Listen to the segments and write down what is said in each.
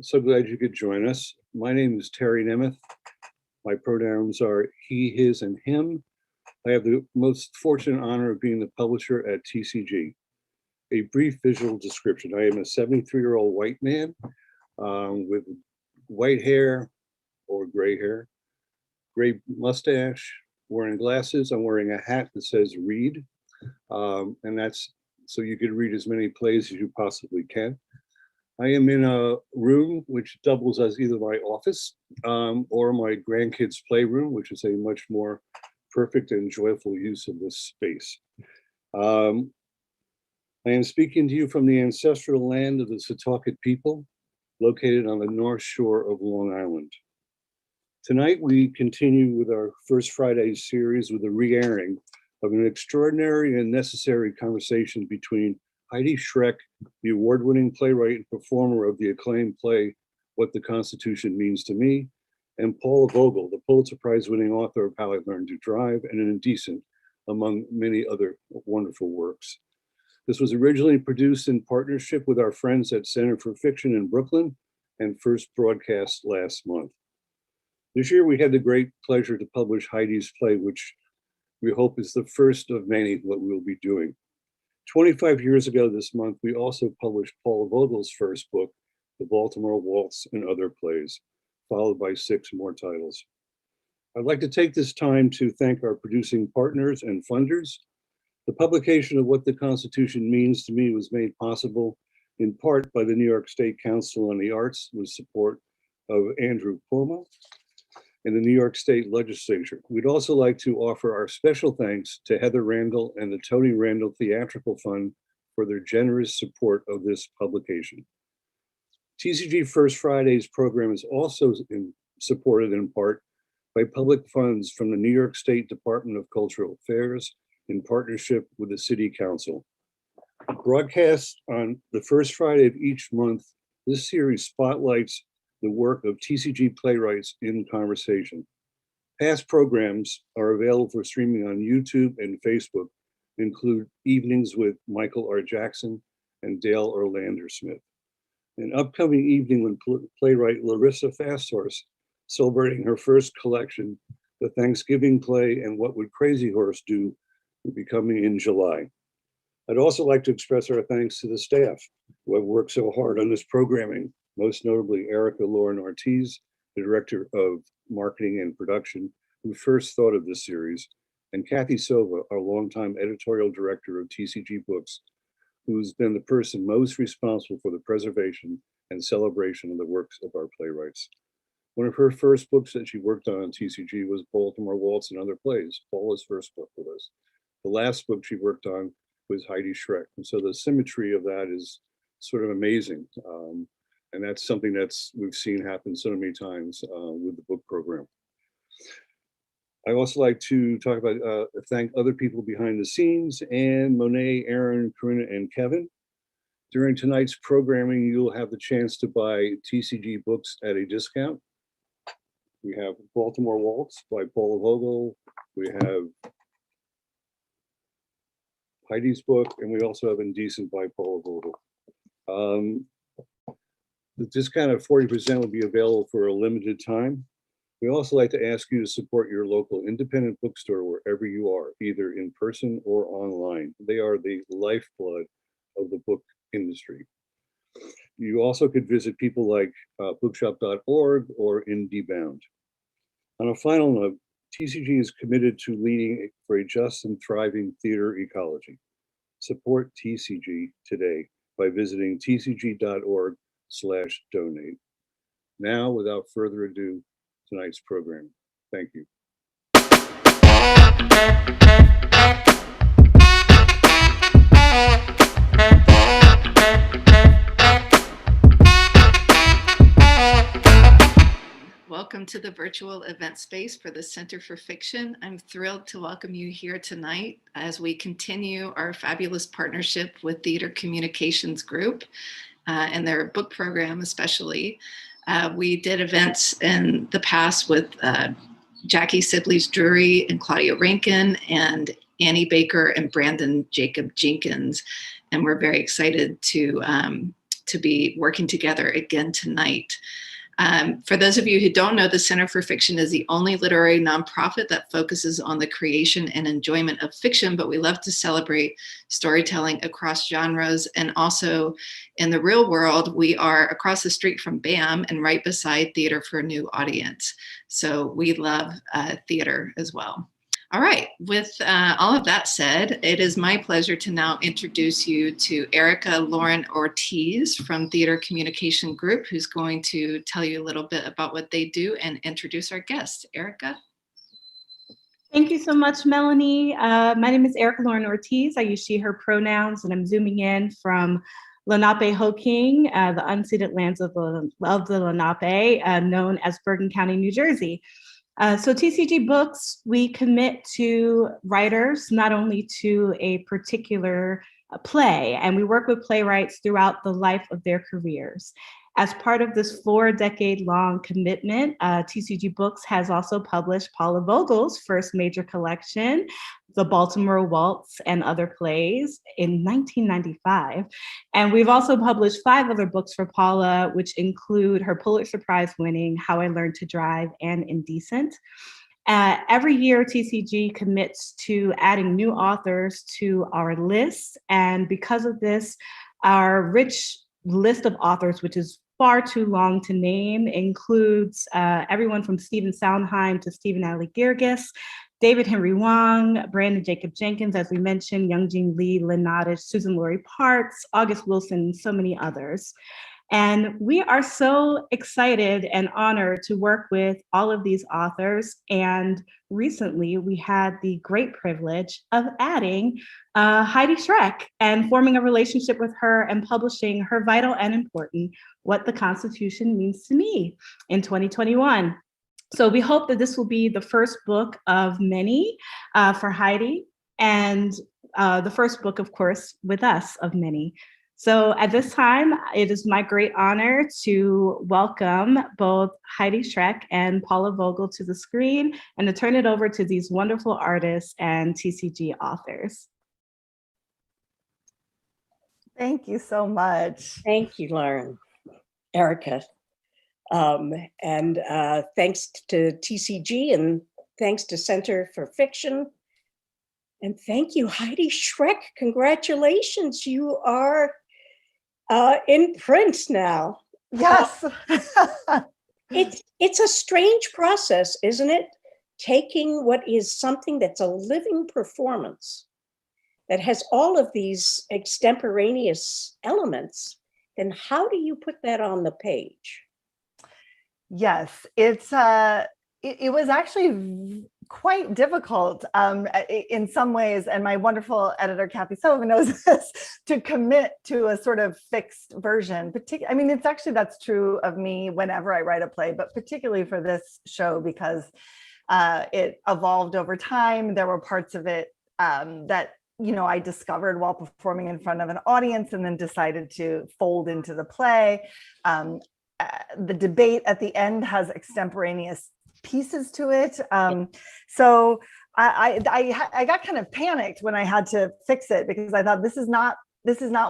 So glad you could join us. My name is Terry Nemeth. My pronouns are he, his, and him. I have the most fortunate honor of being the publisher at TCG. A brief visual description. I am a 73-year-old white man with white hair or gray hair, gray mustache, wearing glasses. I'm wearing a hat that says read, and that's so you could read as many plays as you possibly can. I am in a room which doubles as either my office or my grandkids' playroom, which is a much more perfect and joyful use of this space. I am speaking to you from the ancestral land of the Setauket people, located on the North Shore of Long Island. Tonight, we continue with our First Friday series with a re-airing of an extraordinary and necessary conversation between Heidi Schreck, the award-winning playwright and performer of the acclaimed play, What the Constitution Means to Me, and Paula Vogel, the Pulitzer Prize-winning author of How I Learned to Drive and An Indecent, among many other wonderful works. This was originally produced in partnership with our friends at Center for Fiction in Brooklyn and first broadcast last month. This year, we had the great pleasure to publish Heidi's play, which we hope is the first of many that we'll be doing. 25 years ago this month, we also published Paula Vogel's first book, The Baltimore Waltz and Other Plays, followed by 6 more titles. I'd like to take this time to thank our producing partners and funders. The publication of What the Constitution Means to Me was made possible in part by the New York State Council on the Arts with support of Andrew Cuomo and the New York State Legislature. We'd also like to offer our special thanks to Heather Randall and the Tony Randall Theatrical Fund for their generous support of this publication. TCG First Friday's program is also supported in part by public funds from the New York State Department of Cultural Affairs in partnership with the City Council. Broadcast on the first Friday of each month, this series spotlights the work of TCG playwrights in conversation. Past programs are available for streaming on YouTube and Facebook, include Evenings with Michael R. Jackson and Dale Orlander Smith. An upcoming evening when playwright Larissa Fasthorse, celebrating her first collection, The Thanksgiving Play and What Would Crazy Horse Do, will be coming in July. I'd also like to express our thanks to the staff who have worked so hard on this programming, most notably Erica Lauren Ortiz, the Director of Marketing and Production, who first thought of this series, and Kathy Sova, our longtime editorial director of TCG Books, who's been the person most responsible for the preservation and celebration of the works of our playwrights. One of her first books that she worked on TCG was Baltimore Waltz and Other Plays, Paula's first book with us. The last book she worked on was Heidi Schreck. And so the symmetry of that is sort of amazing. And that's something we've seen happen so many times with the book program. I also like to talk about, thank other people behind the scenes, Anne, Monet, Aaron, Corinna, and Kevin. During tonight's programming, you'll have the chance to buy TCG books at a discount. We have Baltimore Waltz by Paula Vogel. We have Heidi's book, and we also have Indecent by Paula Vogel. The discount of 40% will be available for a limited time. We also like to ask you to support your local independent bookstore wherever you are, either in person or online. They are the lifeblood of the book industry. You also could visit people like bookshop.org or IndieBound. On a final note, TCG is committed to leading for a just and thriving theater ecology. Support TCG today by visiting tcg.org/donate. Now, without further ado, tonight's program. Thank you. Welcome to the virtual event space for the Center for Fiction. I'm thrilled to welcome you here tonight as we continue our fabulous partnership with Theater Communications Group and their book program especially. We did events in the past with Jackie Sibley's Drury and Claudia Rankin and Annie Baker and Brandon Jacob Jenkins. And we're very excited to to be working together again tonight. For those of you who don't know, the Center for Fiction is the only literary nonprofit that focuses on the creation and enjoyment of fiction, but we love to celebrate storytelling across genres. And also in the real world, we are across the street from BAM and right beside Theater for a New Audience. So we love theater as well. All right, with all of that said, it is my pleasure to now introduce you to Erica Lauren Ortiz from Theater Communication Group, who's going to tell you a little bit about what they do and introduce our guests. Erica? Thank you so much, Melanie. My name is Erica Lauren Ortiz. I use she, her pronouns, and I'm zooming in from Lenape-Hoking, the unceded lands of the Lenape, known as Bergen County, New Jersey. So TCG Books, we commit to writers, not only to a particular play, and we work with playwrights throughout the life of their careers. As part of this 4-decade-long commitment, TCG Books has also published Paula Vogel's first major collection, The Baltimore Waltz and Other Plays, in 1995. And we've also published 5 other books for Paula, which include her Pulitzer Prize-winning How I Learned to Drive and Indecent. Every year, TCG commits to adding new authors to our list. And because of this, our rich list of authors, which is far too long to name, includes everyone from Stephen Sondheim to Stephen Adly Girgis, David Henry Wong, Brandon Jacob Jenkins, as we mentioned, Youngjin Lee, Lynn Nottage, Susan Laurie Parks, August Wilson, and so many others. And we are so excited and honored to work with all of these authors. And recently we had the great privilege of adding Heidi Schreck and forming a relationship with her and publishing her vital and important What the Constitution Means to Me in 2021. So we hope that this will be the first book of many for Heidi, and the first book, of course, with us of many. So at this time, it is my great honor to welcome both Heidi Schreck and Paula Vogel to the screen and to turn it over to these wonderful artists and TCG authors. Thank you so much. Thank you, Lauren, Erica. Thanks to TCG and thanks to Center for Fiction. And thank you, Heidi Schreck. Congratulations, you are in print now. Yes. It's a strange process, isn't it? Taking what is something that's a living performance that has all of these extemporaneous elements, then how do you put that on the page? Yes, it was actually quite difficult in some ways, and my wonderful editor Kathy Sullivan knows this, to commit to a sort of fixed version. I mean, it's actually, that's true of me whenever I write a play, but particularly for this show because it evolved over time. There were parts of it that I discovered while performing in front of an audience and then decided to fold into the play. The debate at the end has extemporaneous pieces to it. So I got kind of panicked when I had to fix it because I thought this is not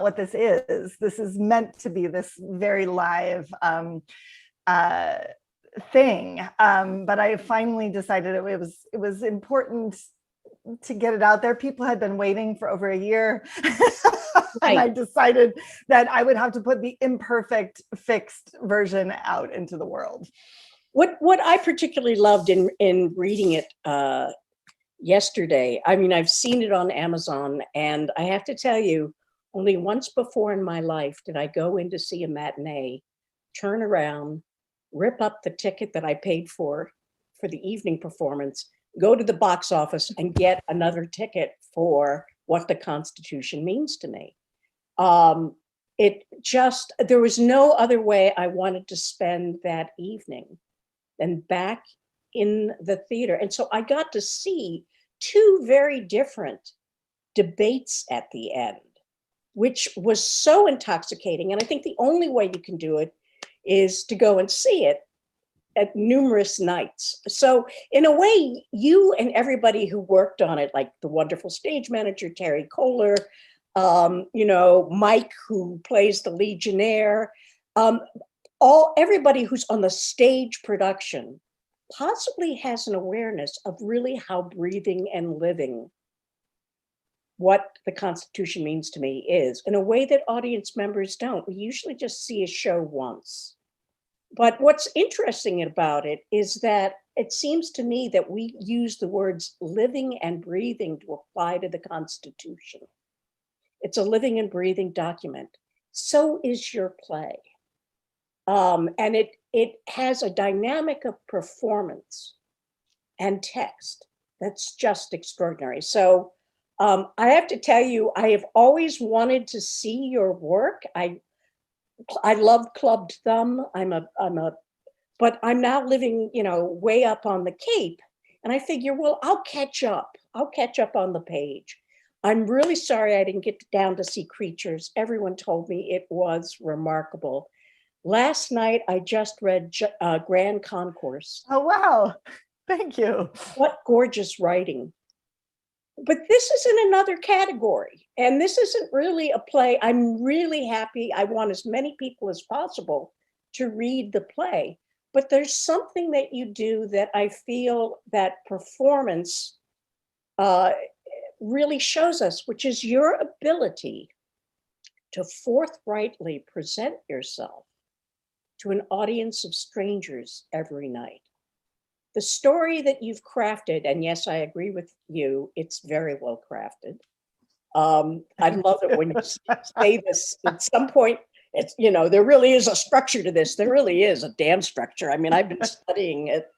what this is. This is meant to be this very live thing. But I finally decided it was important to get it out there. People had been waiting for over a year. Right. And I decided that I would have to put the imperfect fixed version out into the world. What I particularly loved in reading it yesterday, I mean, I've seen it on Amazon, and I have to tell you, only once before in my life did I go in to see a matinee, turn around, rip up the ticket that I paid for the evening performance, go to the box office and get another ticket for What the Constitution Means to Me. There was no other way I wanted to spend that evening than back in the theater. And so I got to see 2 very different debates at the end, which was so intoxicating. And I think the only way you can do it is to go and see it at numerous nights. So in a way, you and everybody who worked on it, like the wonderful stage manager, Terry Kohler, Mike, who plays the Legionnaire, everybody who's on the stage production possibly has an awareness of really how breathing and living what the Constitution means to me is, in a way that audience members don't. We usually just see a show once. But what's interesting about it is that it seems to me that we use the words living and breathing to apply to the Constitution. It's a living and breathing document. So is your play. And it has a dynamic of performance and text that's just extraordinary. So I have to tell you, I have always wanted to see your work. I love Clubbed Thumb. But I'm now living, way up on the Cape, and I figure, well, I'll catch up. I'll catch up on the page. I'm really sorry I didn't get down to see Creatures. Everyone told me it was remarkable. Last night, I just read Grand Concourse. Oh, wow. Thank you. What gorgeous writing. But this is in another category, and this isn't really a play. I'm really happy. I want as many people as possible to read the play, but there's something that you do that I feel that performance really shows us, which is your ability to forthrightly present yourself to an audience of strangers every night. The story that you've crafted, and yes, I agree with you, it's very well crafted. I love it when you say this at some point. It's, there really is a structure to this. There really is a damn structure. I mean, I've been studying it.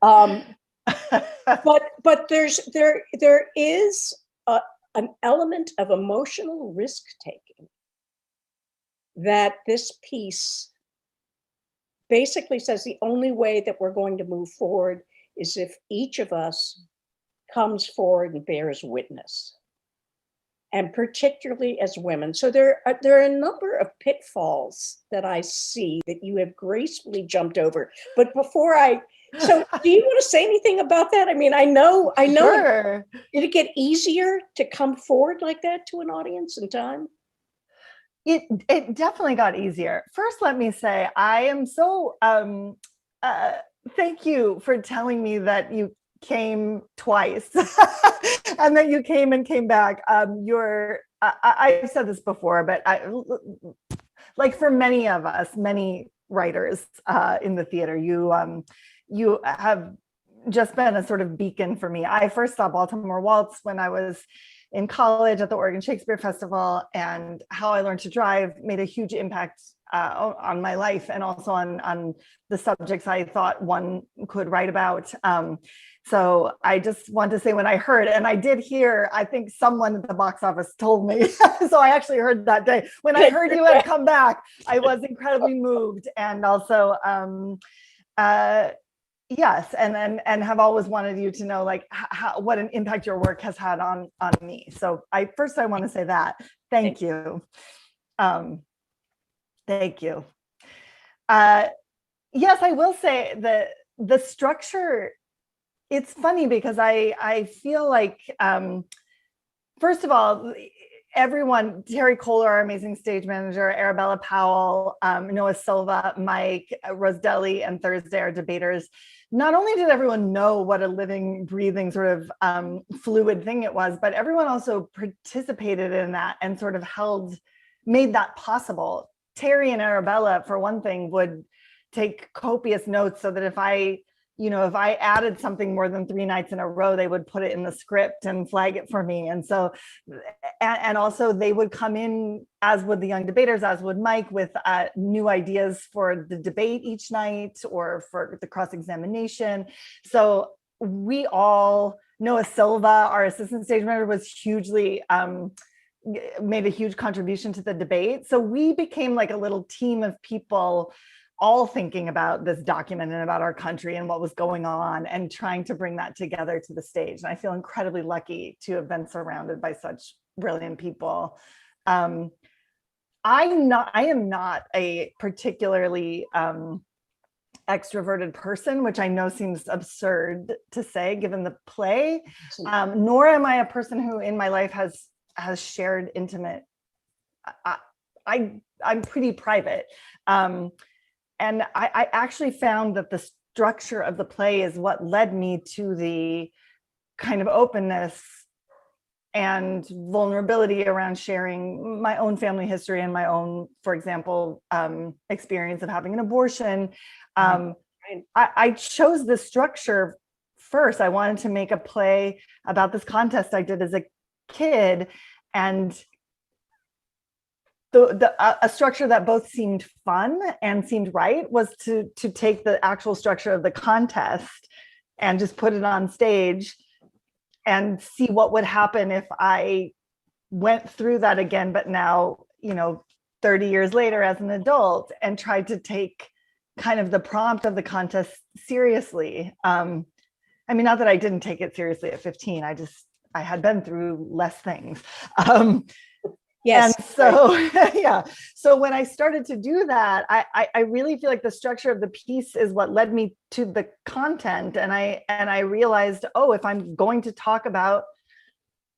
But there is an element of emotional risk taking that this piece basically says the only way that we're going to move forward is if each of us comes forward and bears witness, and particularly as women. So there are a number of pitfalls that I see that you have gracefully jumped over. But so do you want to say anything about that? I mean, I know. Sure. Did it get easier to come forward like that to an audience in time? It definitely got easier. First, let me say, I am so, thank you for telling me that you came twice and that you came and came back. I've said this before, but like for many of us, many writers in the theater, you have just been a sort of beacon for me. I first saw Baltimore Waltz when I was in college at the Oregon Shakespeare Festival, and How I Learned to Drive made a huge impact on my life and also on the subjects I thought one could write about. So I just want to say, when I heard, and I did hear, I think someone at the box office told me, so I actually heard that day, when I heard you had come back, I was incredibly moved. And also, yes, and have always wanted you to know, like, what an impact your work has had on me. So I want to say that. Thank you. Thank you. Yes, I will say that the structure, it's funny because I feel like, first of all, everyone, Terry Kohler, our amazing stage manager, Arabella Powell, Noah Silva, Mike, Rosdelli, and Thursday, our debaters. Not only did everyone know what a living, breathing sort of fluid thing it was, but everyone also participated in that and sort of made that possible. Terry and Arabella, for one thing, would take copious notes so that if I added something more than 3 nights in a row, they would put it in the script and flag it for me. And so, and also they would come in, as would the young debaters, as would Mike, with new ideas for the debate each night or for the cross-examination. So we all, Noah Silva, our assistant stage manager, was hugely, made a huge contribution to the debate. So we became like a little team of people all thinking about this document and about our country and what was going on and trying to bring that together to the stage. And I feel incredibly lucky to have been surrounded by such brilliant people. I am not a particularly extroverted person, which I know seems absurd to say given the play, nor am I a person who in my life has as shared, intimate. I'm pretty private. And I actually found that the structure of the play is what led me to the kind of openness and vulnerability around sharing my own family history and my own, for example, experience of having an abortion. I chose the structure first. I wanted to make a play about this contest I did as a kid, and a structure that both seemed fun and seemed right was to take the actual structure of the contest and just put it on stage and see what would happen if I went through that again, but now, 30 years later as an adult, and tried to take kind of the prompt of the contest seriously. Not that I didn't take it seriously at 15, I had been through less things. Yes. And so, yeah. So when I started to do that, I really feel like the structure of the piece is what led me to the content. And I realized, if I'm going to talk about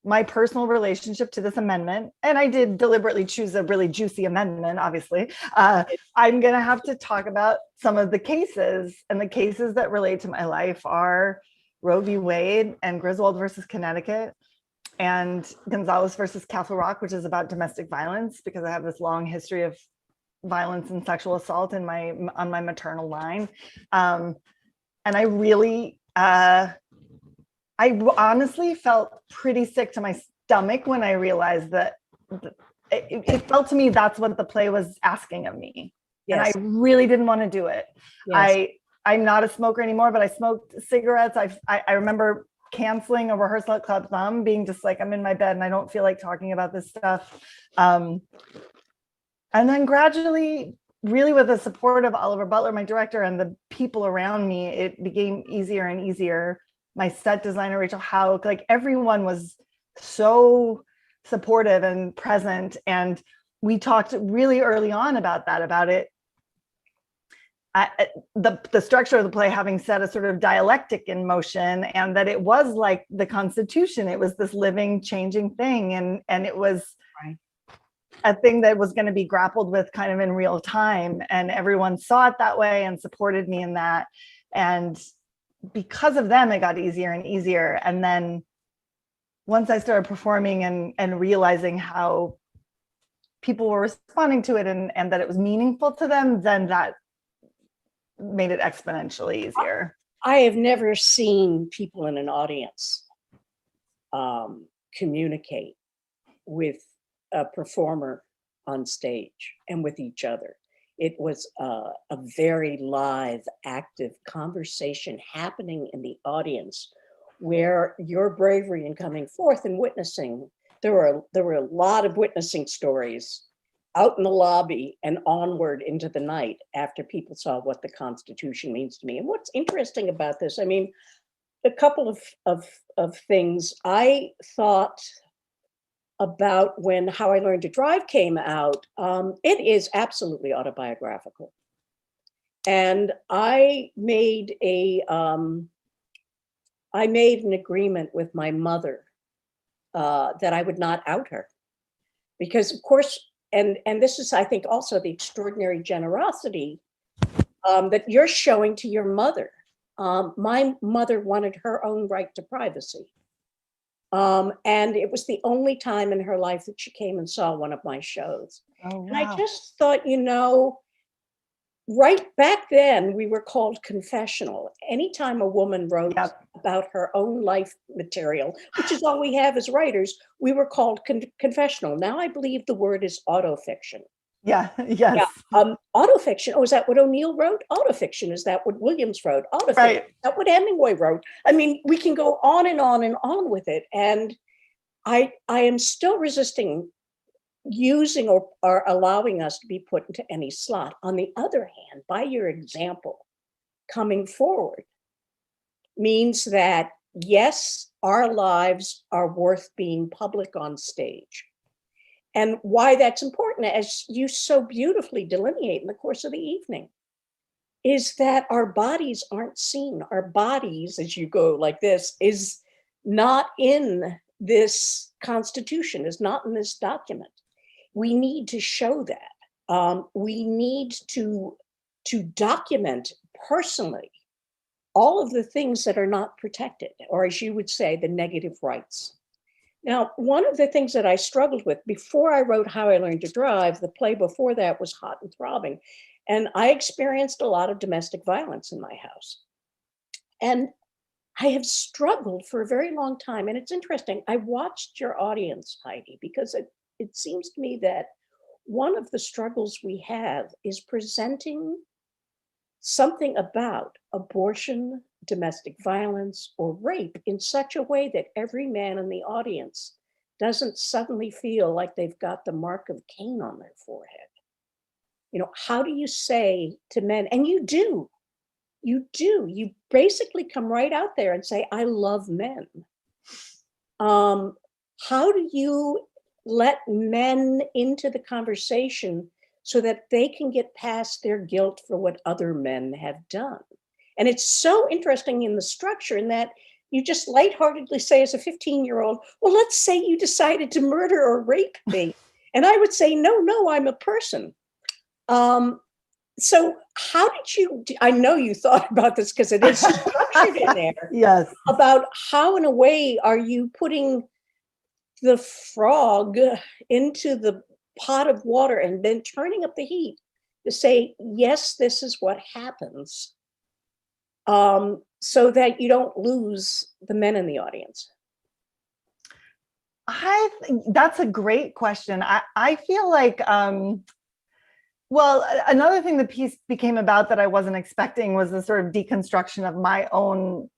my personal relationship to this amendment, and I did deliberately choose a really juicy amendment, obviously, I'm going to have to talk about some of the cases, and the cases that relate to my life are Roe v. Wade and Griswold versus Connecticut, and Gonzalez versus Castle Rock, which is about domestic violence, because I have this long history of violence and sexual assault on my maternal line. And I really, I honestly felt pretty sick to my stomach when I realized that it felt to me that's what the play was asking of me. Yes. And I really didn't want to do it. Yes. I'm not a smoker anymore, but I smoked cigarettes. I remember canceling a rehearsal at Club Thumb, being just like, I'm in my bed and I don't feel like talking about this stuff. And then gradually, really with the support of Oliver Butler, my director, and the people around me, it became easier and easier. My set designer, Rachel Hauk, like everyone was so supportive and present. And we talked really early on about it. The structure of the play having set a sort of dialectic in motion, and that it was like the Constitution. It was this living, changing thing. And it was a thing that was going to be grappled with kind of in real time. And everyone saw it that way and supported me in that. And because of them, it got easier and easier. And then once I started performing and realizing how people were responding to it and that it was meaningful to them, then that made it exponentially easier. I have never seen people in an audience communicate with a performer on stage and with each other. It was a very live, active conversation happening in the audience, where your bravery in coming forth and witnessing, there were a lot of witnessing stories out in the lobby and onward into the night after people saw what the Constitution means to me. And what's interesting about this, a couple of things I thought about when How I Learned to Drive came out. It is absolutely autobiographical. And I made an agreement with my mother that I would not out her, because of course, and this is, I think, also the extraordinary generosity that you're showing to your mother. My mother wanted her own right to privacy. And it was the only time in her life that she came and saw one of my shows. Oh, wow. And I just thought, right back then, we were called confessional. Anytime a woman wrote about her own life material, which is all we have as writers, we were called confessional. Now I believe the word is autofiction. Yeah, yes. Yeah. Autofiction, is that what O'Neill wrote? Autofiction, is that what Williams wrote? Autofiction, Right. is that what Hemingway wrote? We can go on and on and on with it. And I am still resisting using or allowing us to be put into any slot. On the other hand, by your example, coming forward means that, yes, our lives are worth being public on stage. And why that's important, as you so beautifully delineate in the course of the evening, is that our bodies aren't seen. Our bodies, as you go like this, is not in this Constitution, is not in this document. We need to show that. We need to document personally all of the things that are not protected, or as you would say, the negative rights. Now, one of the things that I struggled with before I wrote How I Learned to Drive, the play before that was Hot and Throbbing, and I experienced a lot of domestic violence in my house. And I have struggled for a very long time. And it's interesting, I watched your audience, Heidi, because it seems to me that one of the struggles we have is presenting something about abortion, domestic violence, or rape in such a way that every man in the audience doesn't suddenly feel like they've got the mark of Cain on their forehead. You know, how do you say to men, and you basically come right out there and say, I love men. How do you let men into the conversation so that they can get past their guilt for what other men have done? And it's so interesting in the structure in that you just lightheartedly say as a 15-year-old, well, let's say you decided to murder or rape me. And I would say, no, I'm a person. So how did you, I know you thought about this because it is structured in there. Yes. About how in a way are you putting the frog into the pot of water and then turning up the heat to say, yes, this is what happens, so that you don't lose the men in the audience? I think that's a great question. I feel like, well, another thing the piece became about that I wasn't expecting was the sort of deconstruction of my own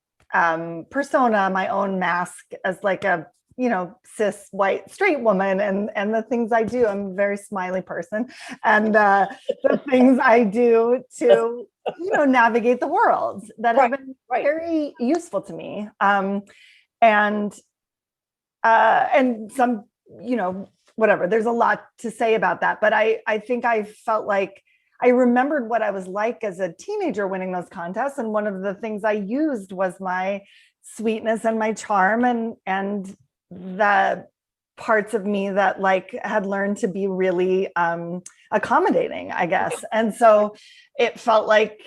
persona, my own mask as like a, cis white straight woman, and the things I do. I'm a very smiley person, and the things I do to, navigate the world that have been very useful to me. And some, whatever, there's a lot to say about that, but I think I felt like I remembered what I was like as a teenager winning those contests. And one of the things I used was my sweetness and my charm and the parts of me that had learned to be really accommodating, I guess. And so it felt like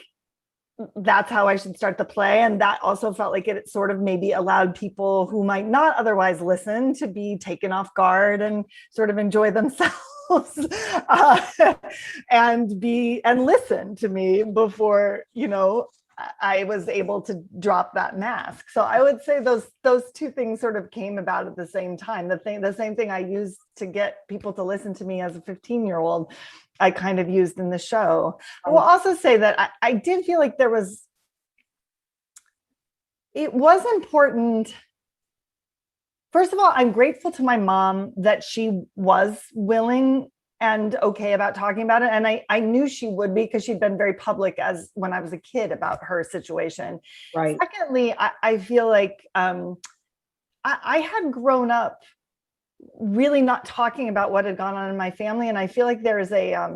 that's how I should start the play. And that also felt like it sort of maybe allowed people who might not otherwise listen to be taken off guard and sort of enjoy themselves and listen to me before, I was able to drop that mask. So I would say those two things sort of came about at the same time. The same thing I used to get people to listen to me as a 15-year-old, I kind of used in the show. I will also say that I did feel like it was important. First of all, I'm grateful to my mom that she was willing and okay about talking about it. And I knew she would be because she'd been very public when I was a kid about her situation. Right. Secondly, I feel like I had grown up really not talking about what had gone on in my family. And I feel like there is I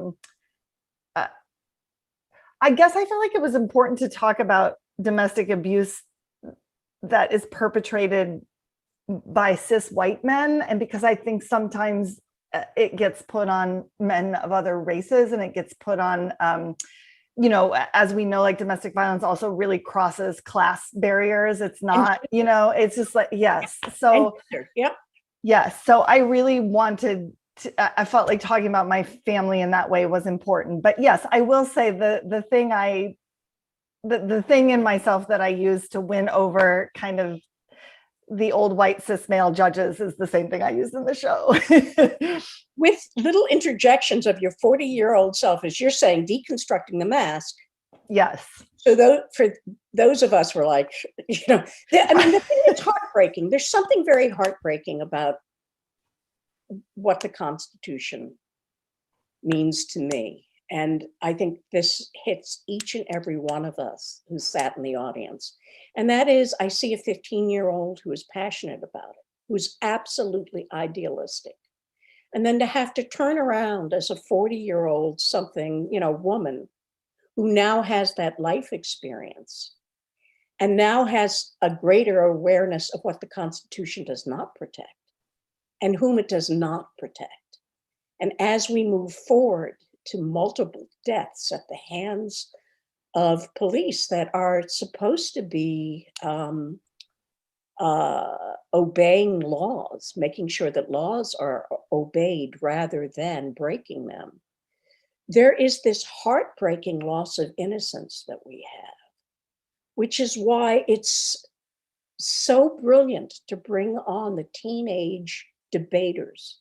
guess I feel like it was important to talk about domestic abuse that is perpetrated by cis white men. And because I think sometimes it gets put on men of other races, and it gets put on, as we know, like domestic violence also really crosses class barriers. It's not, it's just like, yes. So, yes. So I really wanted to, I felt like talking about my family in that way was important. But yes, I will say the thing in myself that I used to win over kind of the old white cis male judges is the same thing I used in the show. With little interjections of your 40-year-old self, as you're saying, deconstructing the mask. Yes. So for those of us were like, the thing that's heartbreaking, there's something very heartbreaking about what the Constitution means to me. And I think this hits each and every one of us who sat in the audience. And that is, I see a 15-year-old who is passionate about it, who's absolutely idealistic. And then to have to turn around as a 40-year-old woman who now has that life experience and now has a greater awareness of what the Constitution does not protect and whom it does not protect. And as we move forward to multiple deaths at the hands of police that are supposed to be obeying laws, making sure that laws are obeyed rather than breaking them, there is this heartbreaking loss of innocence that we have, which is why it's so brilliant to bring on the teenage debaters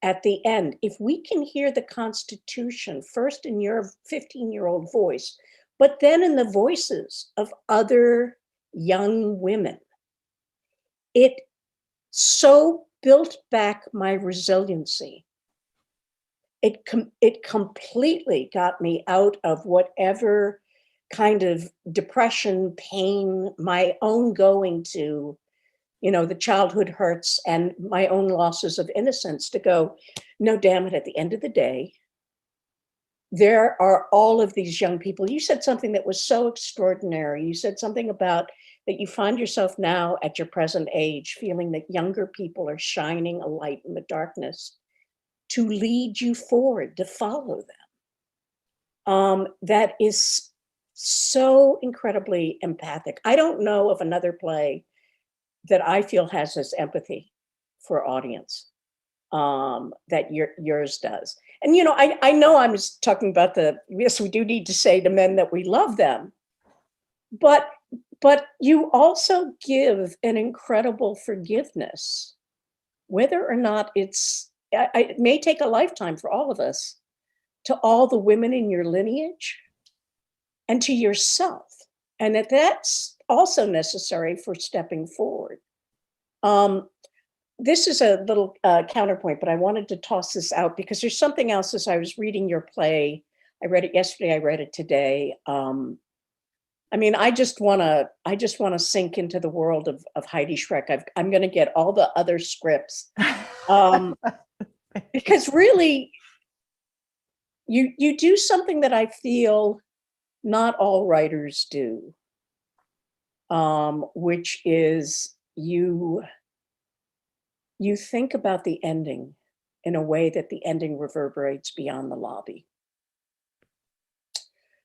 at the end. If we can hear the Constitution first in your 15-year-old voice, but then in the voices of other young women, it so built back my resiliency. It completely got me out of whatever kind of depression, pain, my own going to, the childhood hurts and my own losses of innocence, to go, no, damn it, at the end of the day, there are all of these young people. You said something that was so extraordinary. You said something about that you find yourself now at your present age feeling that younger people are shining a light in the darkness to lead you forward, to follow them. That is so incredibly empathic. I don't know of another play that I feel has this empathy for audience that yours does. And, I know I'm just talking about yes, we do need to say to men that we love them, but you also give an incredible forgiveness, whether or not it may take a lifetime for all of us, to all the women in your lineage and to yourself. And that's also necessary for stepping forward. This is a little counterpoint, but I wanted to toss this out because there's something else. As I was reading your play, I read it yesterday, I read it today. I just want to sink into the world of Heidi Schreck. I'm going to get all the other scripts because really, you do something that I feel not all writers do, which is you think about the ending in a way that the ending reverberates beyond the lobby.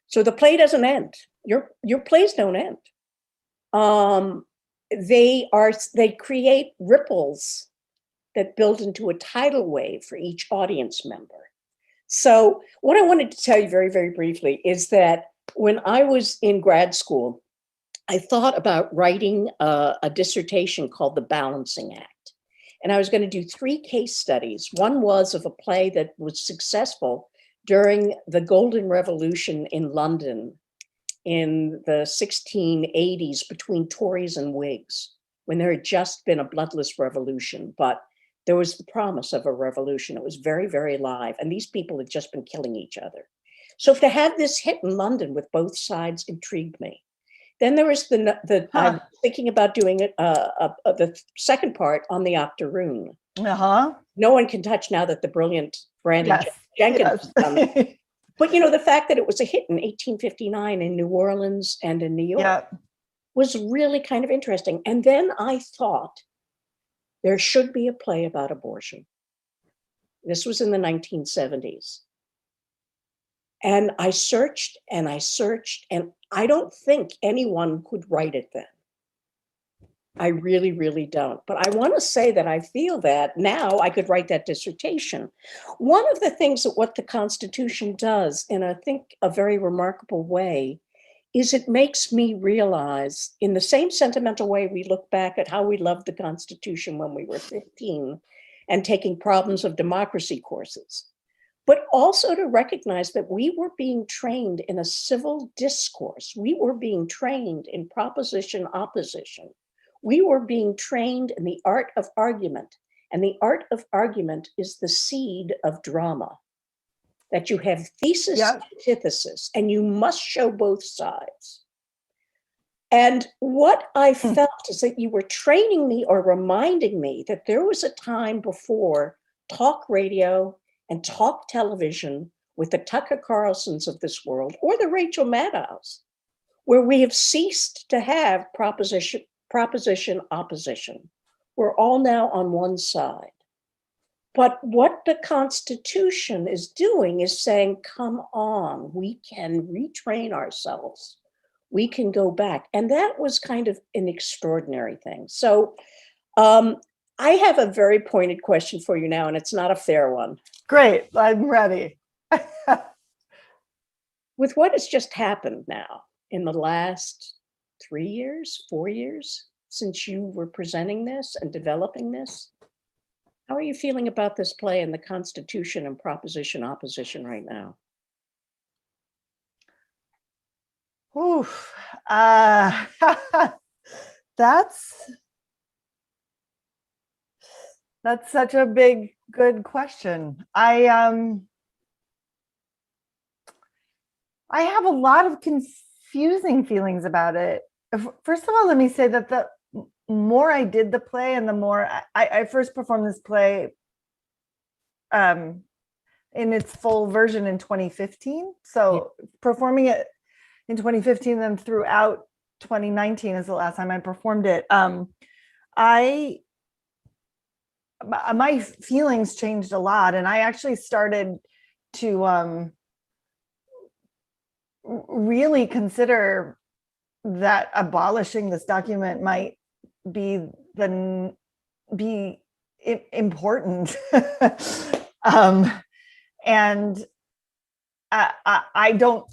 So the play doesn't end. Your plays don't end. They create ripples that build into a tidal wave for each audience member. So what I wanted to tell you very, very briefly is that when I was in grad school, I thought about writing a dissertation called The Balancing Act. And I was going to do 3 case studies. One was of a play that was successful during the Golden Revolution in London in the 1680s between Tories and Whigs, when there had just been a bloodless revolution, but there was the promise of a revolution. It was very, very live. And these people had just been killing each other. So to have this hit in London with both sides intrigued me. Then there was I'm thinking about doing it, the second part on the Octoroon. No one can touch now that the brilliant Brandon Jenkins has done it. But the fact that it was a hit in 1859 in New Orleans and in New York was really kind of interesting. And then I thought there should be a play about abortion. This was in the 1970s. And I searched and I searched, and I don't think anyone could write it then. I really, really don't. But I want to say that I feel that now I could write that dissertation. One of the things that what the Constitution does, in I think a very remarkable way, is it makes me realize, in the same sentimental way we look back at how we loved the Constitution when we were 15 and taking problems of democracy courses, but also to recognize that we were being trained in a civil discourse. We were being trained in proposition opposition. We were being trained in the art of argument. And the art of argument is the seed of drama, that you have thesis, antithesis, and you must show both sides. And what I felt is that you were training me or reminding me that there was a time before talk radio and talk television with the Tucker Carlsons of this world, or the Rachel Maddows, where we have ceased to have proposition opposition. We're all now on one side. But what the Constitution is doing is saying, come on, we can retrain ourselves. We can go back. And that was kind of an extraordinary thing. So I have a very pointed question for you now, and it's not a fair one. Great, I'm ready. With what has just happened now in the last 3 years, 4 years, since you were presenting this and developing this, how are you feeling about this play and the Constitution and proposition opposition right now? Oof. That's such a big, good question. I have a lot of confusing feelings about it. First of all, let me say that the more I did the play and the more I first performed this play in its full version in 2015. So performing it in 2015, then throughout 2019 is the last time I performed it. My feelings changed a lot, and I actually started to really consider that abolishing this document might be important. And I don't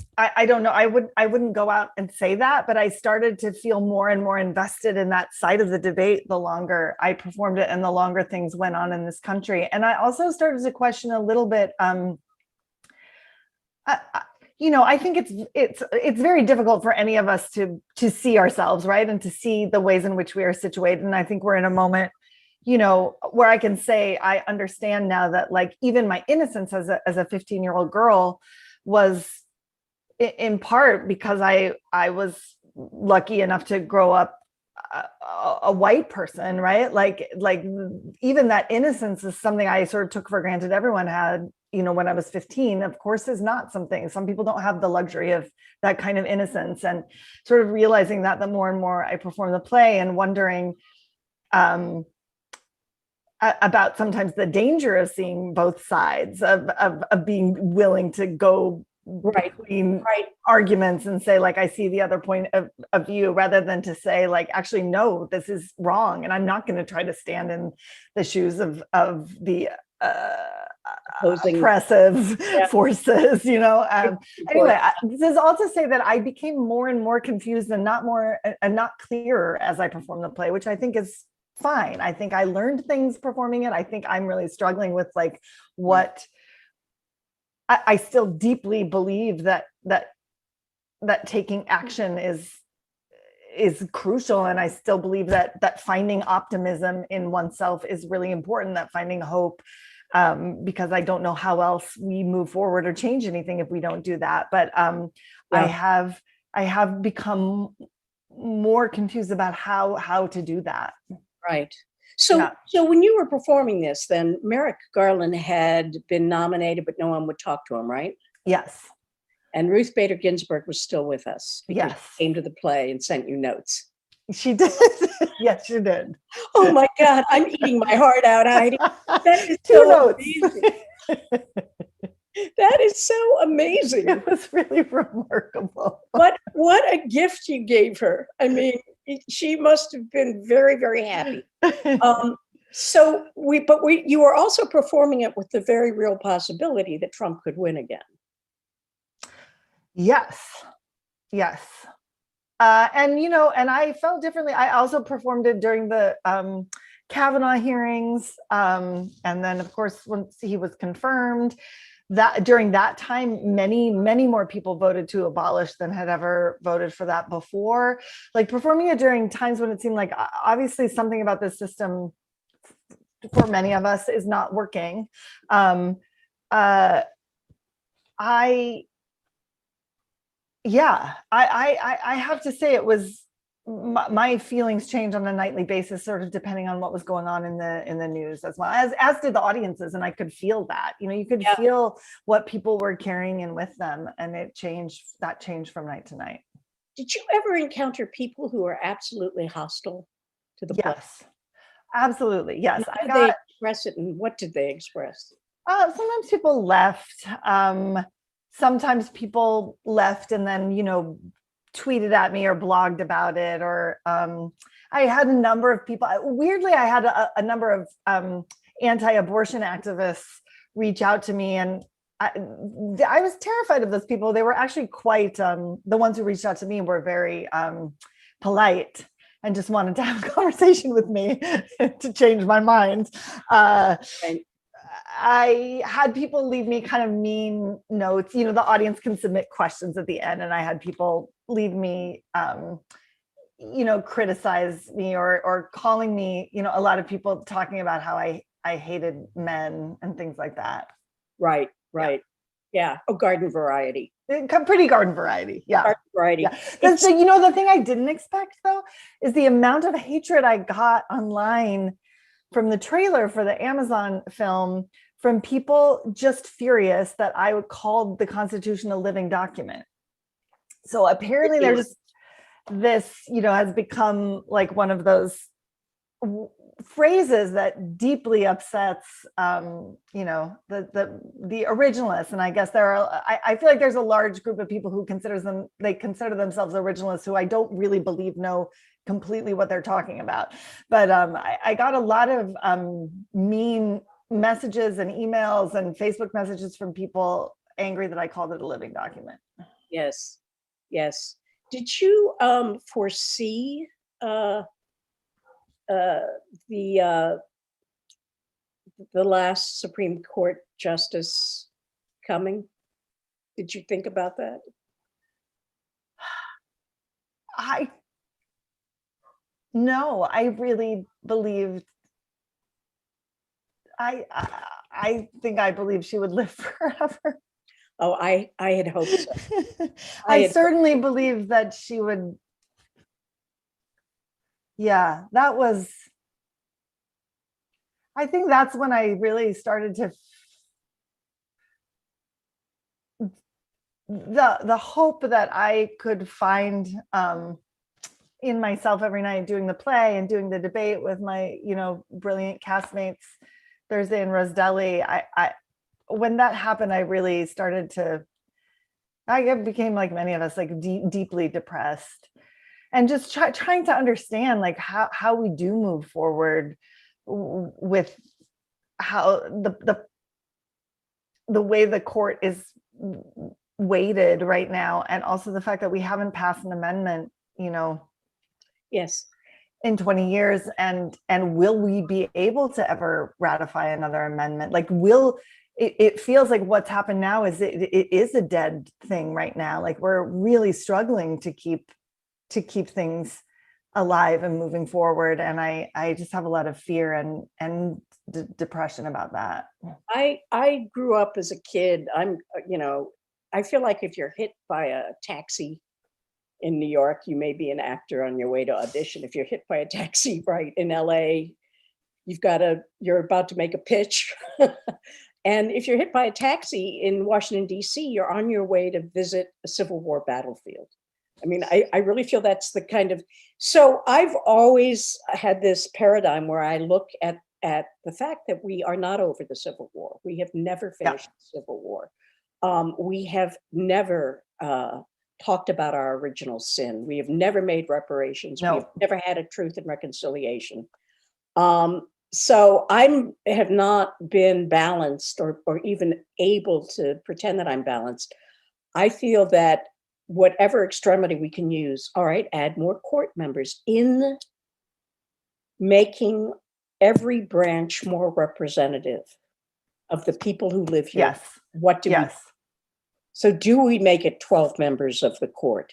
know. I wouldn't go out and say that, but I started to feel more and more invested in that side of the debate the longer I performed it and the longer things went on in this country. And I also started to question a little bit. I think it's very difficult for any of us to see ourselves, right, and to see the ways in which we are situated. And I think we're in a moment, where I can say I understand now that, like, even my innocence as a 15-year-old girl was in part because I was lucky enough to grow up a white person, right? Like even that innocence is something I sort of took for granted everyone had, when I was 15, of course, is not something. Some people don't have the luxury of that kind of innocence, and sort of realizing that the more and more I perform the play and wondering about sometimes the danger of seeing both sides of being willing to go between arguments and say, like, I see the other point of view, rather than to say, like, actually, no, this is wrong. And I'm not going to try to stand in the shoes of the oppressive forces, Anyway, this is all to say that I became more and more confused and not clearer as I performed the play, which I think is fine. I think I learned things performing it. I think I'm really struggling with, like, what I still deeply believe that taking action is crucial. And I still believe that finding optimism in oneself is really important, that finding hope, because I don't know how else we move forward or change anything if we don't do that. But I have become more confused about how to do that. Right. So when you were performing this, then Merrick Garland had been nominated, but no one would talk to him, right? Yes. And Ruth Bader Ginsburg was still with us. Yes. She came to the play and sent you notes. She did. Yes, she did. Oh my God, I'm eating my heart out, Heidi. That is Two notes. Amazing. That is so amazing. It was really remarkable. What a gift you gave her. I mean, she must have been very, very happy. You were also performing it with the very real possibility that Trump could win again. Yes. And I felt differently. I also performed it during the Kavanaugh hearings. And then, of course, once he was confirmed, that during that time, many more people voted to abolish than had ever voted for that before. Like, performing it during times when it seemed like obviously something about this system for many of us is not working. I have to say, it was, my feelings change on a nightly basis, sort of depending on what was going on in the news, as well as did the audiences. And I could feel that, you could feel what people were carrying in with them, and it changed from night to night. Did you ever encounter people who are absolutely hostile to the play? Yes, absolutely. Yes, How I did they got. express it, and what did they express? Sometimes people left. Sometimes people left and then, tweeted at me or blogged about it. Or I had a number of people. Weirdly, I had a number of anti-abortion activists reach out to me, and I was terrified of those people. They were actually quite. The ones who reached out to me were very polite and just wanted to have a conversation with me to change my mind. Right. I had people leave me kind of mean notes. The audience can submit questions at the end, and I had people leave me, criticize me or calling me, a lot of people talking about how I hated men and things like that. Right. Yeah. Oh, garden variety. Pretty garden variety. Yeah. Garden variety. Yeah. The thing I didn't expect, though, is the amount of hatred I got online from the trailer for the Amazon film, from people just furious that I would call the Constitution a living document. So apparently there's this, has become like one of those phrases that deeply upsets, the originalists. And I guess I feel like there's a large group of people who consider themselves originalists who I don't really believe know completely what they're talking about. But I got a lot of mean messages and emails and Facebook messages from people angry that I called it a living document. Yes. Did you foresee the last Supreme Court justice coming? Did you think about that? No, I really believed. I think I believed she would live forever. Oh, I had hoped so. I certainly believed that she would. Yeah, I think that's when I really started to the hope that I could find in myself every night doing the play and doing the debate with my, brilliant castmates, Thursday and Rose Deli. I when that happened, I really started to, I became like many of us, like deeply depressed, and just trying to understand like how we do move forward with how the way the court is weighted right now, and also the fact that we haven't passed an amendment, yes, in 20 years, and will we be able to ever ratify another amendment? Like, it feels like what's happened now is it is a dead thing right now. Like, we're really struggling to keep things alive and moving forward, and I just have a lot of fear and depression about that. I grew up as a kid. I feel like if you're hit by a taxi in New York, you may be an actor on your way to audition. If you're hit by a taxi right in LA, you're about to make a pitch. And if you're hit by a taxi in Washington, D.C., you're on your way to visit a Civil War battlefield. I mean, I really feel that's the kind of, so I've always had this paradigm where I look at the fact that we are not over the Civil War. We have never finished the Civil War. We have never talked about our original sin. We have never made reparations. No. We've never had a truth and reconciliation. So I have not been balanced or even able to pretend that I'm balanced. I feel that whatever extremity we can use, all right, add more court members in making every branch more representative of the people who live here. Yes. What do we? So do we make it 12 members of the court?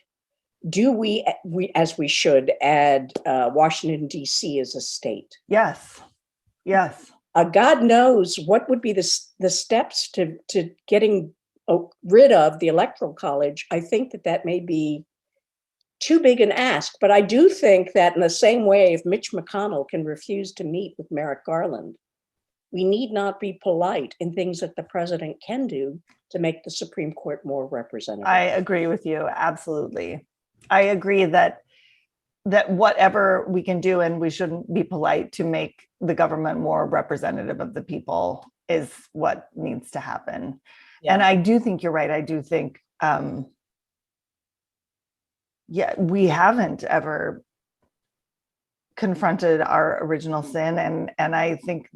Do we as we should, add Washington, D.C. as a state? Yes. God knows what would be the steps to getting rid of the Electoral College. I think that may be too big an ask, but I do think that in the same way, if Mitch McConnell can refuse to meet with Merrick Garland, we need not be polite in things that the president can do to make the Supreme Court more representative. I agree with you. Absolutely. I agree that whatever we can do, and we shouldn't be polite to make the government more representative of the people, is what needs to happen. Yeah. And I do think you're right. I do think, we haven't ever confronted our original sin, and I think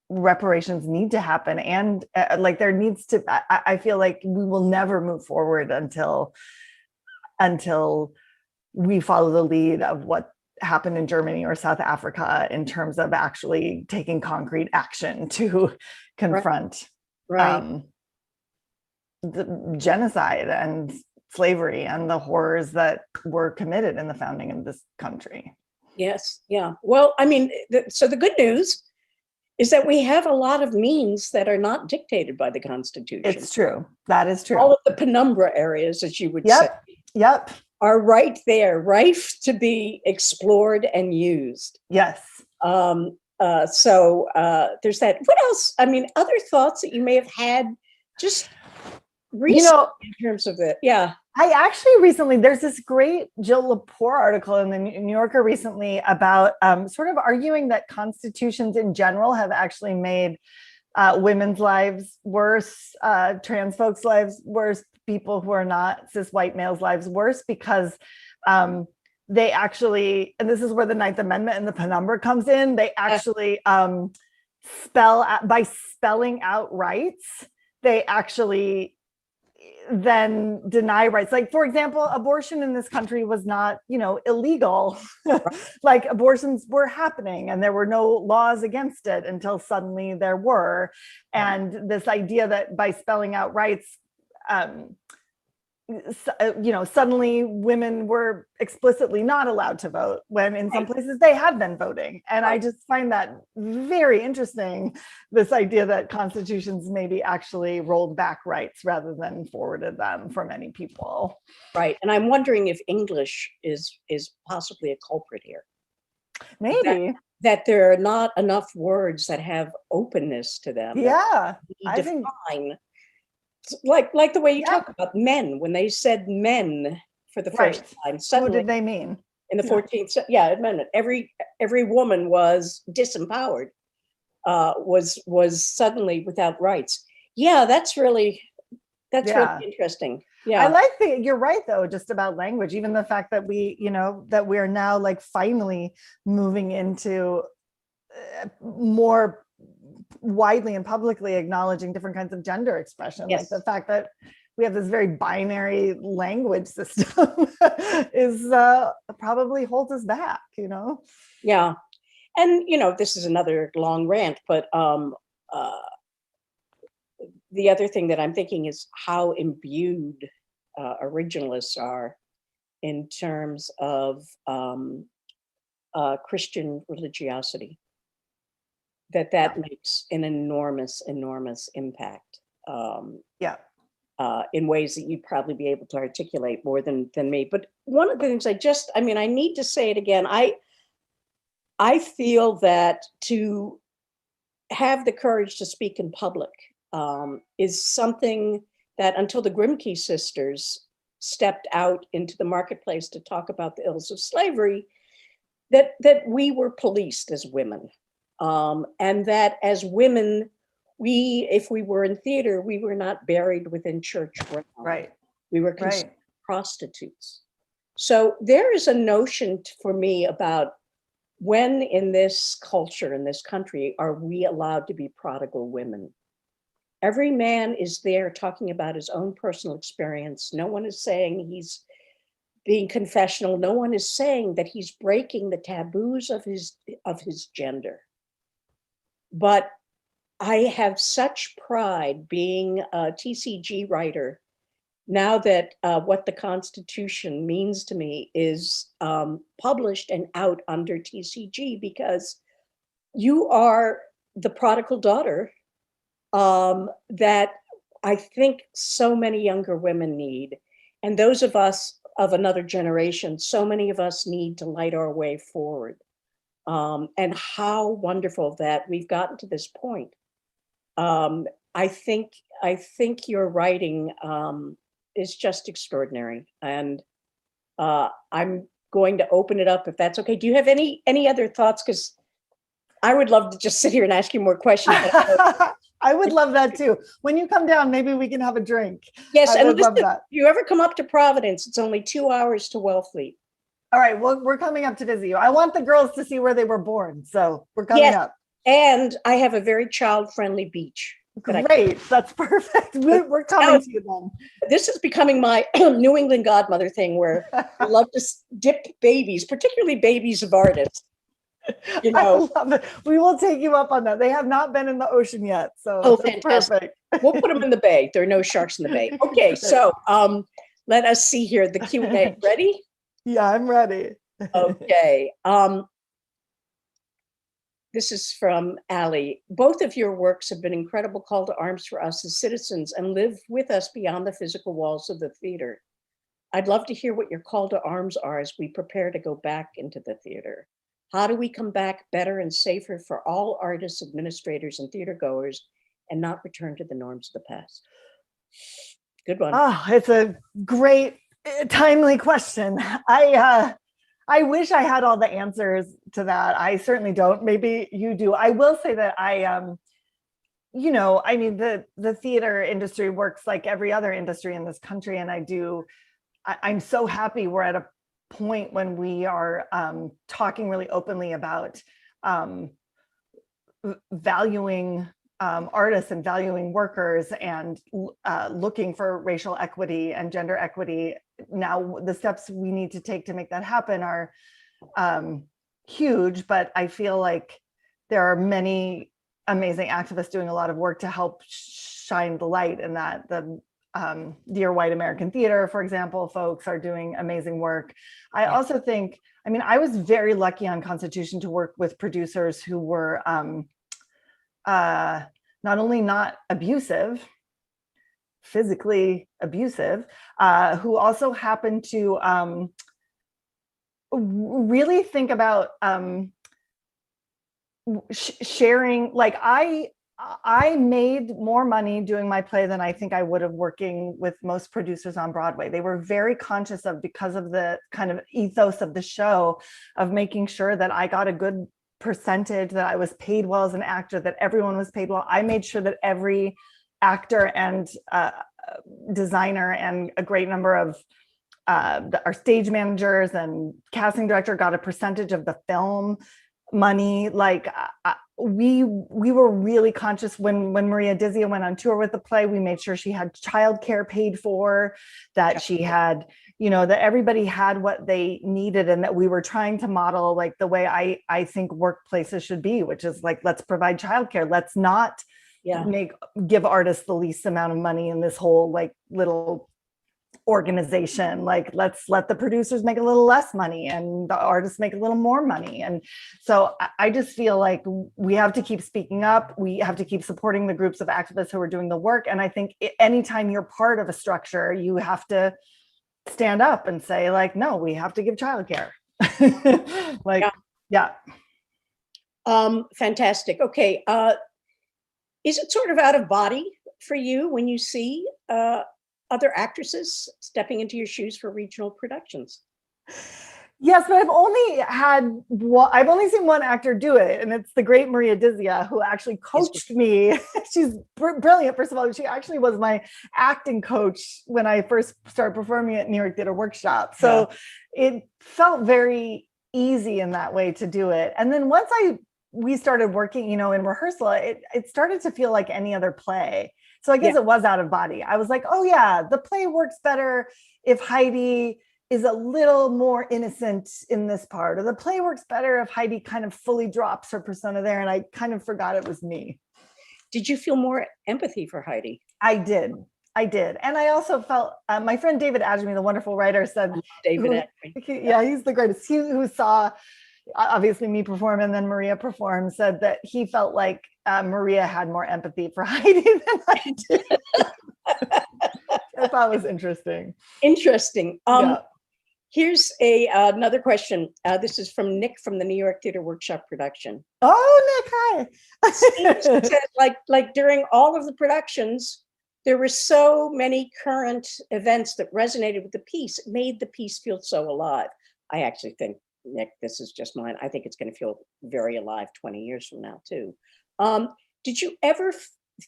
reparations need to happen, and there needs to. I feel like we will never move forward until we follow the lead of what happened in Germany or South Africa in terms of actually taking concrete action to confront Right. the genocide and slavery and the horrors that were committed in the founding of this country. Yes. Yeah. Well, I mean, so the good news is that we have a lot of means that are not dictated by the Constitution. It's true. That is true. All of the penumbra areas, as you would say, Yep. are right there, rife to be explored and used. Yes. So there's that. What else? I mean, other thoughts that you may have had just recently in terms of it? Yeah. I actually recently, there's this great Jill Lepore article in the New Yorker recently about sort of arguing that constitutions in general have actually made women's lives worse, trans folks' lives worse, people who are not cis white males' lives worse, because they actually, and this is where the Ninth Amendment and the penumbra comes in, they actually by spelling out rights, they actually then deny rights. Like, for example, abortion in this country was not, illegal. Like, abortions were happening and there were no laws against it until suddenly there were. And this idea that by spelling out rights, suddenly women were explicitly not allowed to vote, when in some places they had been voting. And I just find that very interesting, this idea that constitutions maybe actually rolled back rights rather than forwarded them for many people. Right. And I'm wondering if English is possibly a culprit here. Maybe. That there are not enough words that have openness to them. Yeah. I think like the way you talk about men, when they said men for the first time, suddenly, what did they mean? In the 14th amendment, every woman was disempowered, was suddenly without rights. Yeah, that's really interesting. Yeah, I like you're right though, just about language, even the fact that that we're now like finally moving into more widely and publicly acknowledging different kinds of gender expression. Like the fact that we have this very binary language system is probably holds us back, Yeah. And, this is another long rant, but the other thing that I'm thinking is how imbued originalists are in terms of Christian religiosity. That makes an enormous impact. In ways that you'd probably be able to articulate more than me. But one of the things I need to say it again. I feel that to have the courage to speak in public is something that, until the Grimke sisters stepped out into the marketplace to talk about the ills of slavery, that we were policed as women. And that as women, if we were in theater, we were not buried within church ground. Right. We were considered prostitutes. So there is a notion for me about when in this culture, in this country, are we allowed to be prodigal women? Every man is there talking about his own personal experience. No one is saying he's being confessional. No one is saying that he's breaking the taboos of his gender. But I have such pride being a TCG writer now that what the Constitution means to me is published and out under TCG, because you are the prodigal daughter that I think so many younger women need. And those of us of another generation, so many of us need to light our way forward. And how wonderful that we've gotten to this point. I think your writing is just extraordinary, and I'm going to open it up if that's okay. Do you have any other thoughts? Because I would love to just sit here and ask you more questions. I would love that too. When you come down, maybe we can have a drink. Yes, I and would love listen, that. if you ever come up to Providence, it's only 2 hours to Wellfleet. All right, well, we're coming up to visit you. I want the girls to see where they were born, so we're coming Yes. up. And I have a very child-friendly beach. Great, that's perfect. We're coming to you then. This is becoming my New England godmother thing where I love to dip babies, particularly babies of artists. You know, I love it. We will take you up on that. They have not been in the ocean yet, so Oh, that's fantastic. perfect. We'll put them in the bay. There are no sharks in the bay. Okay, so let us see here the Q&A. Ready? Yeah, I'm ready. Okay. This is from Allie. Both of your works have been incredible call to arms for us as citizens and live with us beyond the physical walls of the theater. I'd love to hear what your call to arms are as we prepare to go back into the theater. How do we come back better and safer for all artists, administrators, and theater goers and not return to the norms of the past? Good one. Oh, it's a great, timely question. I wish I had all the answers to that. I certainly don't. Maybe you do. I will say that you know, I mean, the theater industry works like every other industry in this country. And I'm so happy we're at a point when we are talking really openly about valuing artists and valuing workers and looking for racial equity and gender equity. Now, the steps we need to take to make that happen are huge, but I feel like there are many amazing activists doing a lot of work to help shine the light in that. The Dear White American Theater, for example, folks are doing amazing work. I also think, I mean, I was very lucky on Constitution to work with producers who were not only not abusive, physically abusive, who also happened to really think about sharing. Like I made more money doing my play than I think I would have working with most producers on Broadway. They were very conscious of, because of the kind of ethos of the show, of making sure that I got a good percentage, that I was paid well as an actor, that everyone was paid well. I made sure that every actor and designer and a great number of our stage managers and casting director got a percentage of the film money. Like we were really conscious when Maria Dizia went on tour with the play. We made sure she had childcare paid for, that she had, you know, that everybody had what they needed, and that we were trying to model like the way I think workplaces should be, which is like, let's provide childcare. Let's not give artists the least amount of money in this whole like little organization. Like, let's let the producers make a little less money and the artists make a little more money. And so I just feel like we have to keep speaking up. We have to keep supporting the groups of activists who are doing the work. And I think anytime you're part of a structure, you have to stand up and say like, no, we have to give childcare. Like, yeah. Fantastic. Okay. Is it sort of out of body for you when you see other actresses stepping into your shoes for regional productions? Yes, but I've only seen one actor do it, and it's the great Maria Dizia, who actually coached me. She's brilliant. First of all, she actually was my acting coach when I first started performing at New York Theater Workshop. So it felt very easy in that way to do it. And then once we started working, you know, in rehearsal, it started to feel like any other play. So I guess it was out of body. I was like, oh yeah, the play works better if Heidi is a little more innocent in this part, or the play works better if Heidi kind of fully drops her persona there. And I kind of forgot it was me. Did you feel more empathy for Heidi? I did. And I also felt, my friend David Adjemi, the wonderful writer, said, he's the greatest. He who saw obviously me perform and then Maria perform, said that he felt like Maria had more empathy for Heidi than I did. I thought it was interesting. Interesting. Here's another question. This is from Nick from the New York Theater Workshop production. Oh, Nick, hi. She said, like during all of the productions, there were so many current events that resonated with the piece. It made the piece feel so alive. I actually think, Nick, this is just mine. I think it's going to feel very alive 20 years from now, too. Did you ever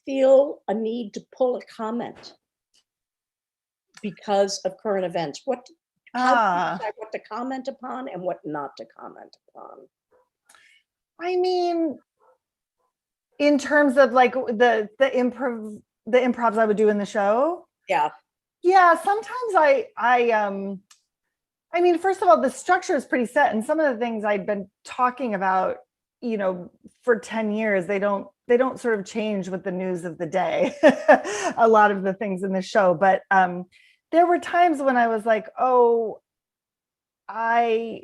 feel a need to pull a comment because of current events? How do you decide what to comment upon and what not to comment upon? I mean, in terms of like the improvs I would do in the show. Yeah. Yeah, sometimes I mean, first of all, the structure is pretty set, and some of the things I'd been talking about, you know, for 10 years, they don't sort of change with the news of the day. A lot of the things in the show, but there were times when I was like, oh, I'm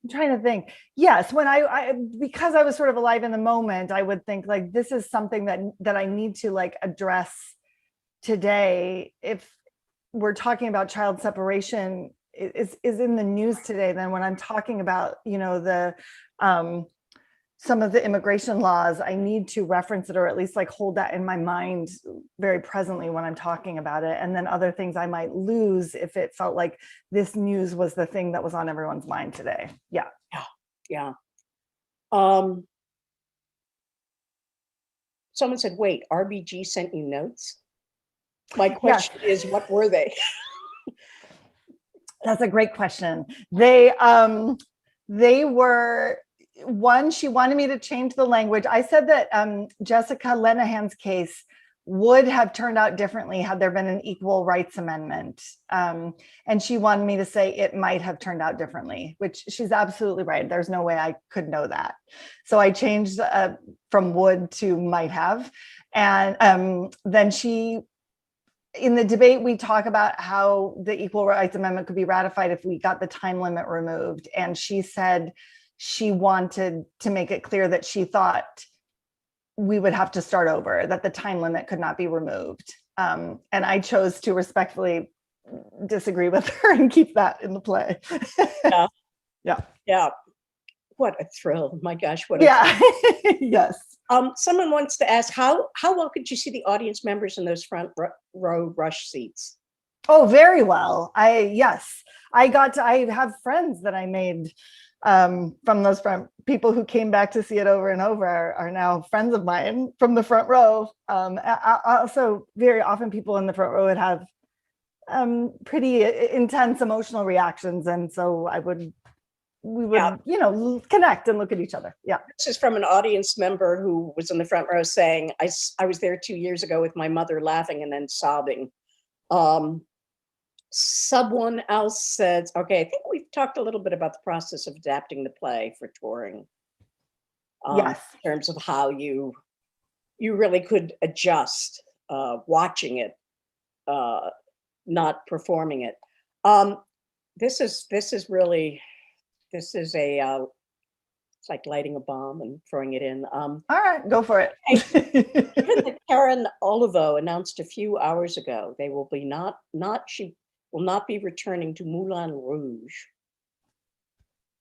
trying to think. Yes, when I because I was sort of alive in the moment, I would think like, this is something that I need to like address today. If we're talking about child separation is in the news today, then when I'm talking about, you know, the some of the immigration laws, I need to reference it, or at least like hold that in my mind very presently when I'm talking about it. And then other things I might lose if it felt like this news was the thing that was on everyone's mind today. Yeah. Yeah. Someone said, wait, RBG sent you notes? My question is, what were they? That's a great question. They were, one, she wanted me to change the language. I said that Jessica Lenahan's case would have turned out differently had there been an equal rights amendment. And she wanted me to say it might have turned out differently, which she's absolutely right. There's no way I could know that. So I changed from would to might have. And then in the debate, we talk about how the Equal Rights Amendment could be ratified if we got the time limit removed. And she said she wanted to make it clear that she thought we would have to start over, that the time limit could not be removed. And I chose to respectfully disagree with her and keep that in the play. Yeah. What a thrill. My gosh, what Yes. Someone wants to ask, how well could you see the audience members in those front row rush seats? Oh, very well. I have friends that I made from those front, people who came back to see it over and over are now friends of mine from the front row. Also, very often people in the front row would have pretty intense emotional reactions. And so we would, you know, connect and look at each other. Yeah. This is from an audience member who was in the front row saying, I was there 2 years ago with my mother laughing and then sobbing. Someone else said, okay, I think we've talked a little bit about the process of adapting the play for touring. Yes. In terms of how you really could adjust watching it, not performing it. This is it's like lighting a bomb and throwing it in. All right, go for it. Given that Karen Olivo announced a few hours ago, they will be she will not be returning to Moulin Rouge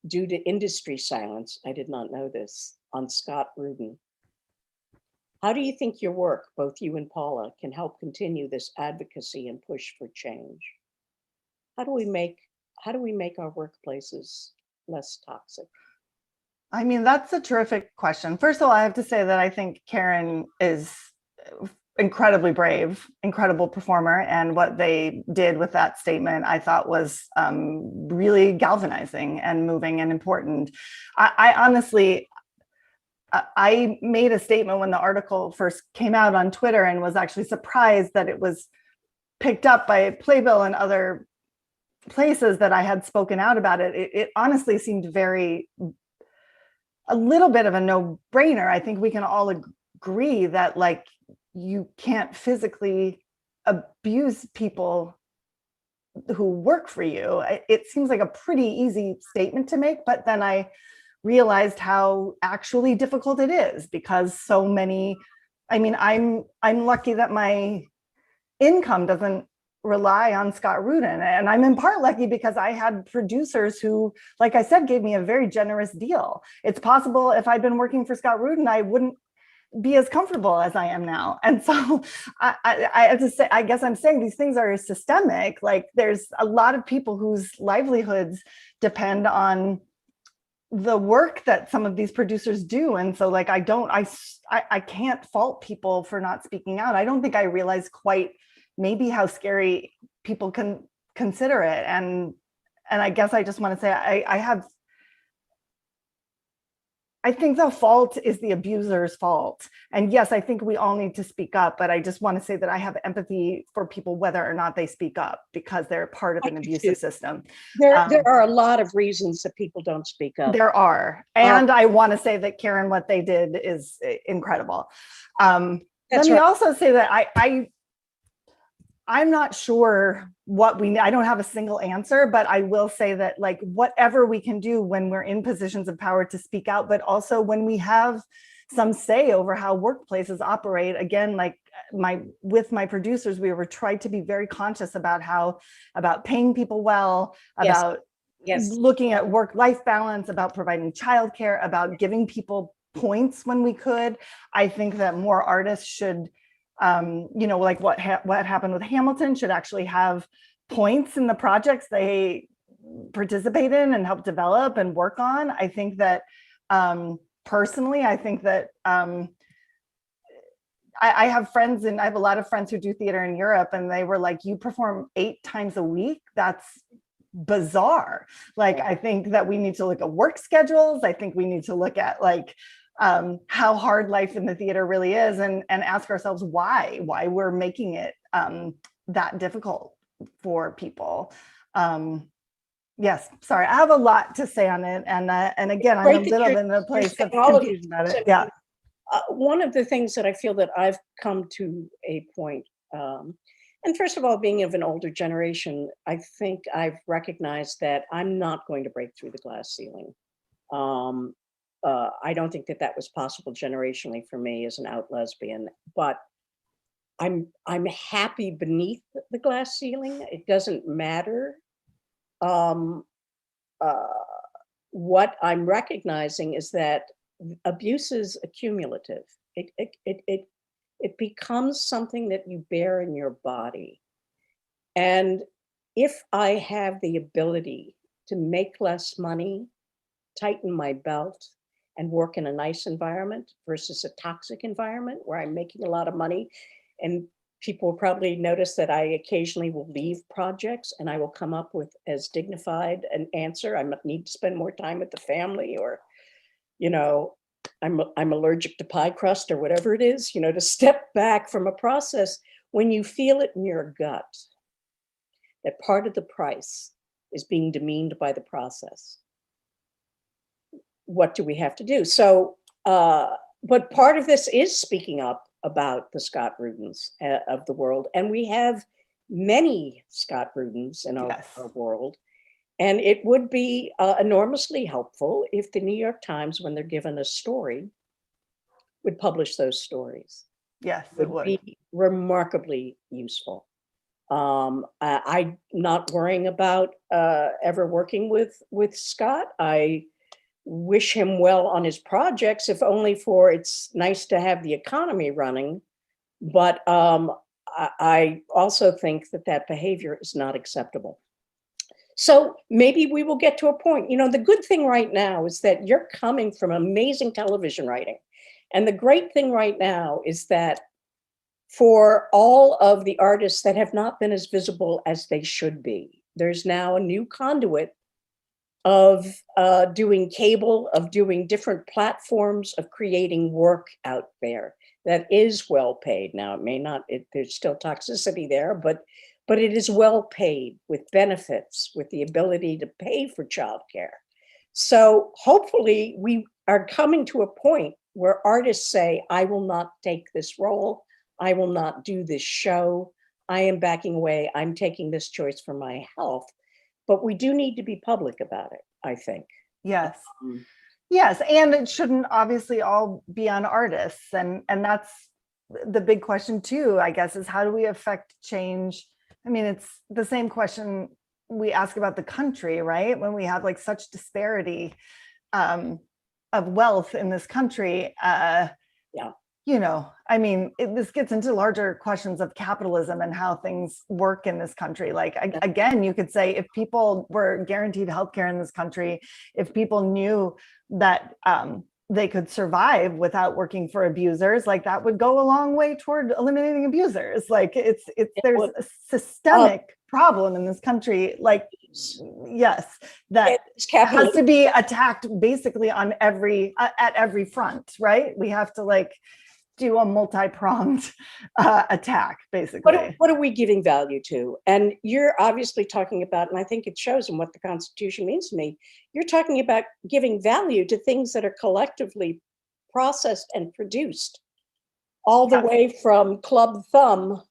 due to industry silence. I did not know this, on Scott Rudin. How do you think your work, both you and Paula, can help continue this advocacy and push for change? How do we make our workplaces less toxic? I mean, that's a terrific question. First of all, I have to say that I think Karen is incredibly brave, incredible performer. And what they did with that statement, I thought was really galvanizing and moving and important. I honestly, I made a statement when the article first came out on Twitter and was actually surprised that it was picked up by Playbill and other places that I had spoken out about it. It honestly seemed a little bit of a no-brainer. I think we can all agree that like you can't physically abuse people who work for you. It seems like a pretty easy statement to make, but then I realized how actually difficult it is because so many, I mean, I'm lucky that my income doesn't rely on Scott Rudin. And I'm in part lucky because I had producers who, like I said, gave me a very generous deal. It's possible if I'd been working for Scott Rudin, I wouldn't be as comfortable as I am now. And so I have to say, I guess I'm saying these things are systemic. Like there's a lot of people whose livelihoods depend on the work that some of these producers do. And so like, I can't fault people for not speaking out. I don't think I realized quite maybe how scary people can consider it. And I guess I just want to say, I think the fault is the abuser's fault. And yes, I think we all need to speak up, but I just want to say that I have empathy for people, whether or not they speak up, because they're part of an abusive system. There are a lot of reasons that people don't speak up. There are. And I want to say that Karen, what they did is incredible. Let me also say that I'm not sure what I don't have a single answer, but I will say that like whatever we can do when we're in positions of power to speak out, but also when we have some say over how workplaces operate, again, like with my producers, we were trying to be very conscious about paying people well, about looking at work-life balance, about providing childcare, about giving people points when we could. I think that more artists should, like what happened with Hamilton, should actually have points in the projects they participate in and help develop and work on. I think that personally, I think that I have friends, and I have a lot of friends who do theater in Europe, and they were like, you perform 8 times a week? That's bizarre. Like, I think that we need to look at work schedules. I think we need to look at like how hard life in the theater really is, and ask ourselves why we're making it that difficult for people. Yes, sorry, I have a lot to say on it, and again, I'm a little bit in a place of confusion about it. Yeah. One of the things that I feel that I've come to a point, and first of all, being of an older generation, I think I've recognized that I'm not going to break through the glass ceiling. I don't think that was possible generationally for me as an out lesbian, but I'm happy beneath the glass ceiling. It doesn't matter. What I'm recognizing is that abuse is accumulative. It becomes something that you bear in your body. And if I have the ability to make less money, tighten my belt, and work in a nice environment versus a toxic environment where I'm making a lot of money, and people will probably notice that I occasionally will leave projects and I will come up with as dignified an answer. I need to spend more time with the family, or, I'm allergic to pie crust, or whatever it is, to step back from a process when you feel it in your gut, that part of the price is being demeaned by the process. What do we have to do? So, but part of this is speaking up about the Scott Rudins of the world. And we have many Scott Rudins in our world. And it would be enormously helpful if the New York Times, when they're given a story, would publish those stories. Yes, it would be remarkably useful. I'm not worrying about ever working with Scott. I wish him well on his projects, if only for it's nice to have the economy running. But I also think that behavior is not acceptable. So maybe we will get to a point. The good thing right now is that you're coming from amazing television writing. And the great thing right now is that for all of the artists that have not been as visible as they should be, there's now a new conduit of doing cable, of doing different platforms, of creating work out there that is well paid. Now, it may not, there's still toxicity there, but it is well paid with benefits, with the ability to pay for childcare. So hopefully we are coming to a point where artists say, I will not take this role. I will not do this show. I am backing away. I'm taking this choice for my health. But we do need to be public about it, I think. Yes. Yes. And it shouldn't obviously all be on artists. And that's the big question too, I guess, is how do we affect change? I mean, it's the same question we ask about the country, right? When we have like such disparity of wealth in this country, I mean, this gets into larger questions of capitalism and how things work in this country. Like, again, you could say if people were guaranteed healthcare in this country, if people knew that they could survive without working for abusers, like that would go a long way toward eliminating abusers. Like there's a systemic problem in this country. Like, yes, that has to be attacked basically on at every front, right? We have to like do a multi-pronged attack, basically. What are we giving value to? And you're obviously talking about, and I think it shows in what the Constitution means to me, you're talking about giving value to things that are collectively processed and produced, all the way from Club Thumb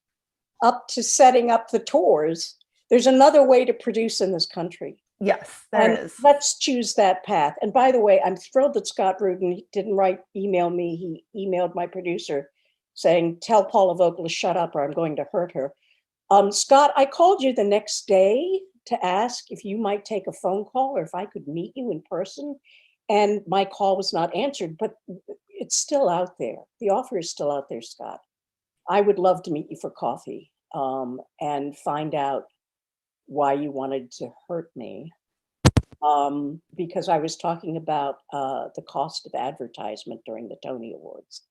up to setting up the tours. There's another way to produce in this country. Yes, there is. Let's choose that path. And by the way, I'm thrilled that Scott Rudin didn't email me. He emailed my producer saying, tell Paula Vogel to shut up or I'm going to hurt her. Scott, I called you the next day to ask if you might take a phone call or if I could meet you in person. And my call was not answered, but it's still out there. The offer is still out there, Scott. I would love to meet you for coffee and find out why you wanted to hurt me, because I was talking about the cost of advertisement during the Tony Awards,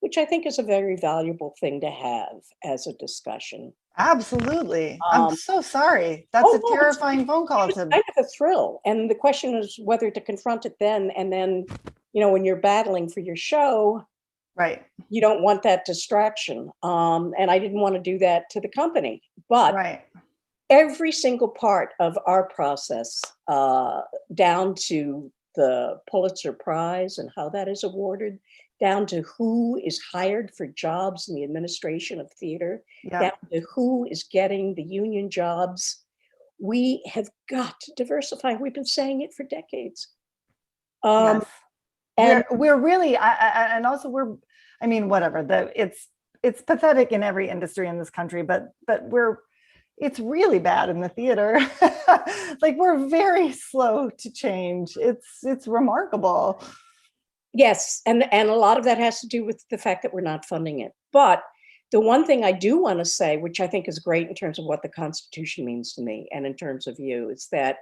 which I think is a very valuable thing to have as a discussion. Absolutely. I'm so sorry. That's a terrifying phone call. It's kind of a thrill. And the question is whether to confront it then, and then, when you're battling for your show, right, you don't want that distraction. And I didn't want to do that to the company, but right. Every single part of our process, down to the Pulitzer Prize and how that is awarded, down to who is hired for jobs in the administration of theater, down to who is getting the union jobs, we have got to diversify. We've been saying it for decades. Yes. And we're really, and also whatever. It's pathetic in every industry in this country, but it's really bad in the theater. Like, we're very slow to change. It's remarkable. Yes, and a lot of that has to do with the fact that we're not funding it. But the one thing I do want to say, which I think is great in terms of what the Constitution means to me and in terms of you, is that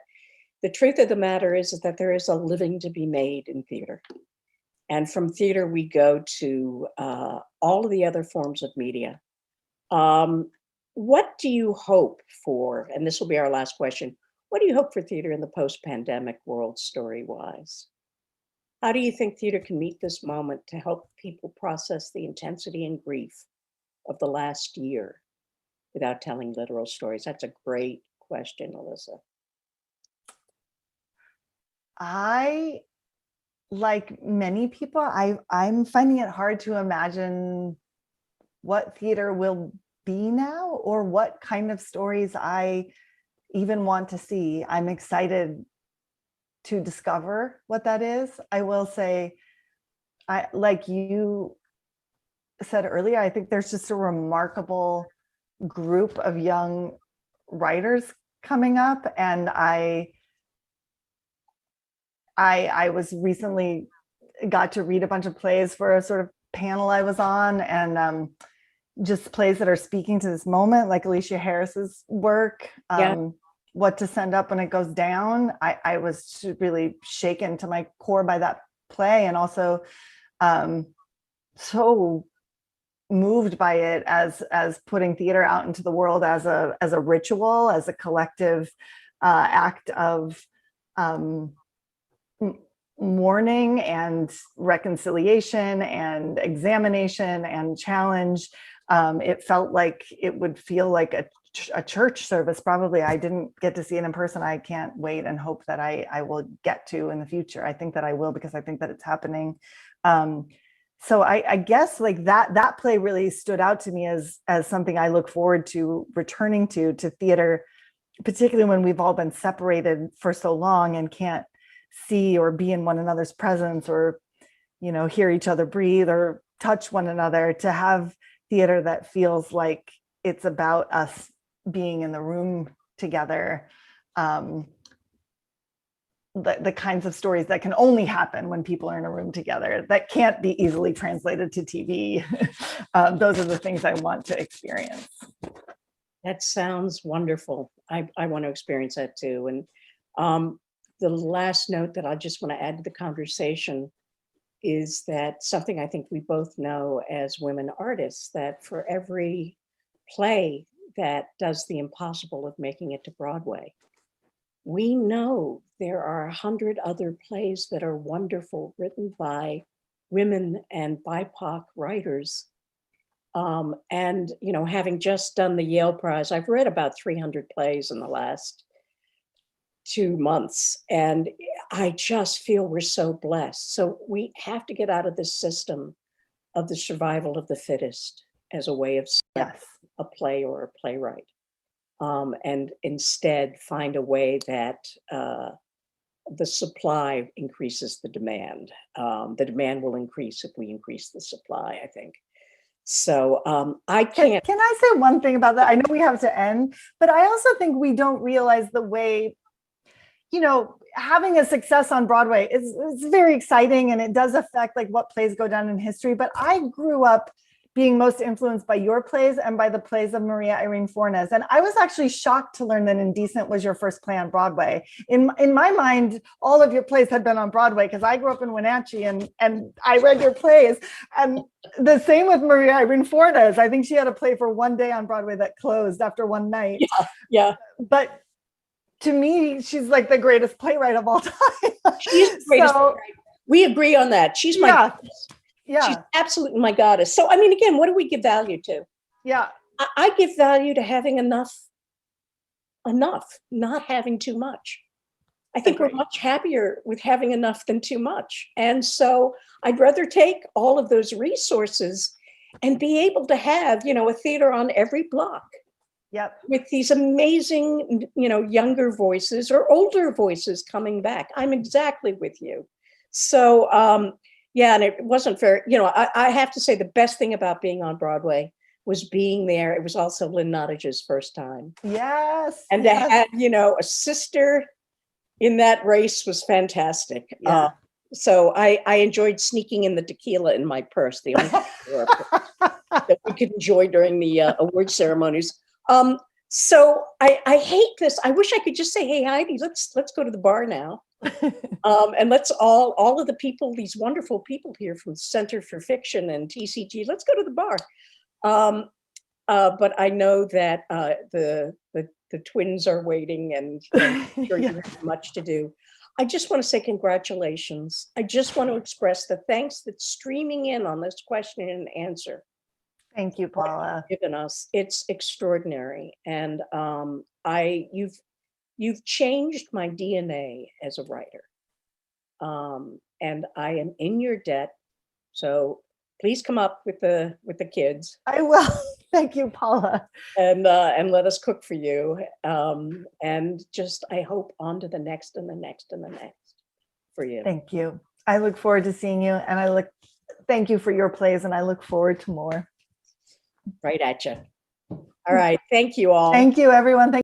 the truth of the matter is that there is a living to be made in theater. And from theater, we go to all of the other forms of media. What do you hope for, and this will be our last question, what do you hope for theater in the post-pandemic world story-wise? How do you think theater can meet this moment to help people process the intensity and grief of the last year without telling literal stories? That's a great question, Alyssa. I, like many people, I'm finding it hard to imagine what theater will be now or what kind of stories I even want to see. I'm excited to discover what that is. I will say, like you said earlier, I think there's just a remarkable group of young writers coming up, and I was recently got to read a bunch of plays for a sort of panel I was on, and just plays that are speaking to this moment, like Alicia Harris's work, What to Send Up When It Goes Down. I was really shaken to my core by that play, and also so moved by it as putting theater out into the world as a ritual, as a collective act of mourning and reconciliation and examination and challenge. It felt like it would feel like a church service. Probably I didn't get to see it in person. I can't wait and hope that I will get to in the future. I think that I will, because I think that it's happening. So I guess like that play really stood out to me as something I look forward to returning to theater, particularly when we've all been separated for so long and can't see or be in one another's presence, or hear each other breathe or touch one another. To have theater that feels like it's about us being in the room together the kinds of stories that can only happen when people are in a room together, that can't be easily translated to TV. Those are the things I want to experience. That sounds wonderful. I want to experience that too. And the last note that I just want to add to the conversation is that something I think we both know as women artists, that for every play that does the impossible of making it to Broadway, we know there are 100 other plays that are wonderful, written by women and BIPOC writers. And, you know, having just done the Yale Prize, I've read about 300 plays in the last 2 months, and I just feel we're so blessed. So we have to get out of this system of the survival of the fittest as a way of Yes. a play or a playwright, and instead find a way that the supply increases the demand. The demand will increase if we increase the supply, I think. So I can't. Can I say one thing about that? I know we have to end, but I also think we don't realize the way, you know, having a success on Broadway is very exciting, and it does affect like what plays go down in history. But I grew up being most influenced by your plays and by the plays of Maria Irene Fornes. And I was actually shocked to learn that Indecent was your first play on Broadway. In my mind, all of your plays had been on Broadway because I grew up in Wenatchee and I read your plays. And the same with Maria Irene Fornes. I think she had a play for one day on Broadway that closed after one night. Yeah. But to me, she's like the greatest playwright of all time. She's the greatest playwright. We agree on that. She's my goddess. Yeah. She's absolutely my goddess. So, I mean, again, what do we give value to? Yeah. I give value to having enough, not having too much. I think we're much happier with having enough than too much. And so I'd rather take all of those resources and be able to have, you know, a theater on every block. Yep. With these amazing, you know, younger voices or older voices coming back. I'm exactly with you. So, yeah, and it wasn't fair. You know, I have to say the best thing about being on Broadway was being there. It was also Lynn Nottage's first time. Yes. And to have, you know, a sister in that race was fantastic. Yeah. So I enjoyed sneaking in the tequila in my purse, the only that we could enjoy during the award ceremonies. So I hate this. I wish I could just say, hey, Heidi, let's go to the bar now. And let's all of the people, these wonderful people here from Center for Fiction and TCG, let's go to the bar. But I know that the twins are waiting, and I'm sure you have much to do. I just want to say congratulations. I just want to express the thanks that's streaming in on this question and answer. Thank you, Paula. Given us, it's extraordinary, and you've changed my DNA as a writer, and I am in your debt. So please come up with the kids. I will. Thank you, Paula. And let us cook for you. And just I hope on to the next and the next and the next for you. Thank you. I look forward to seeing you, and thank you for your plays, and I look forward to more. Right at you. All right. Thank you all. Thank you, everyone.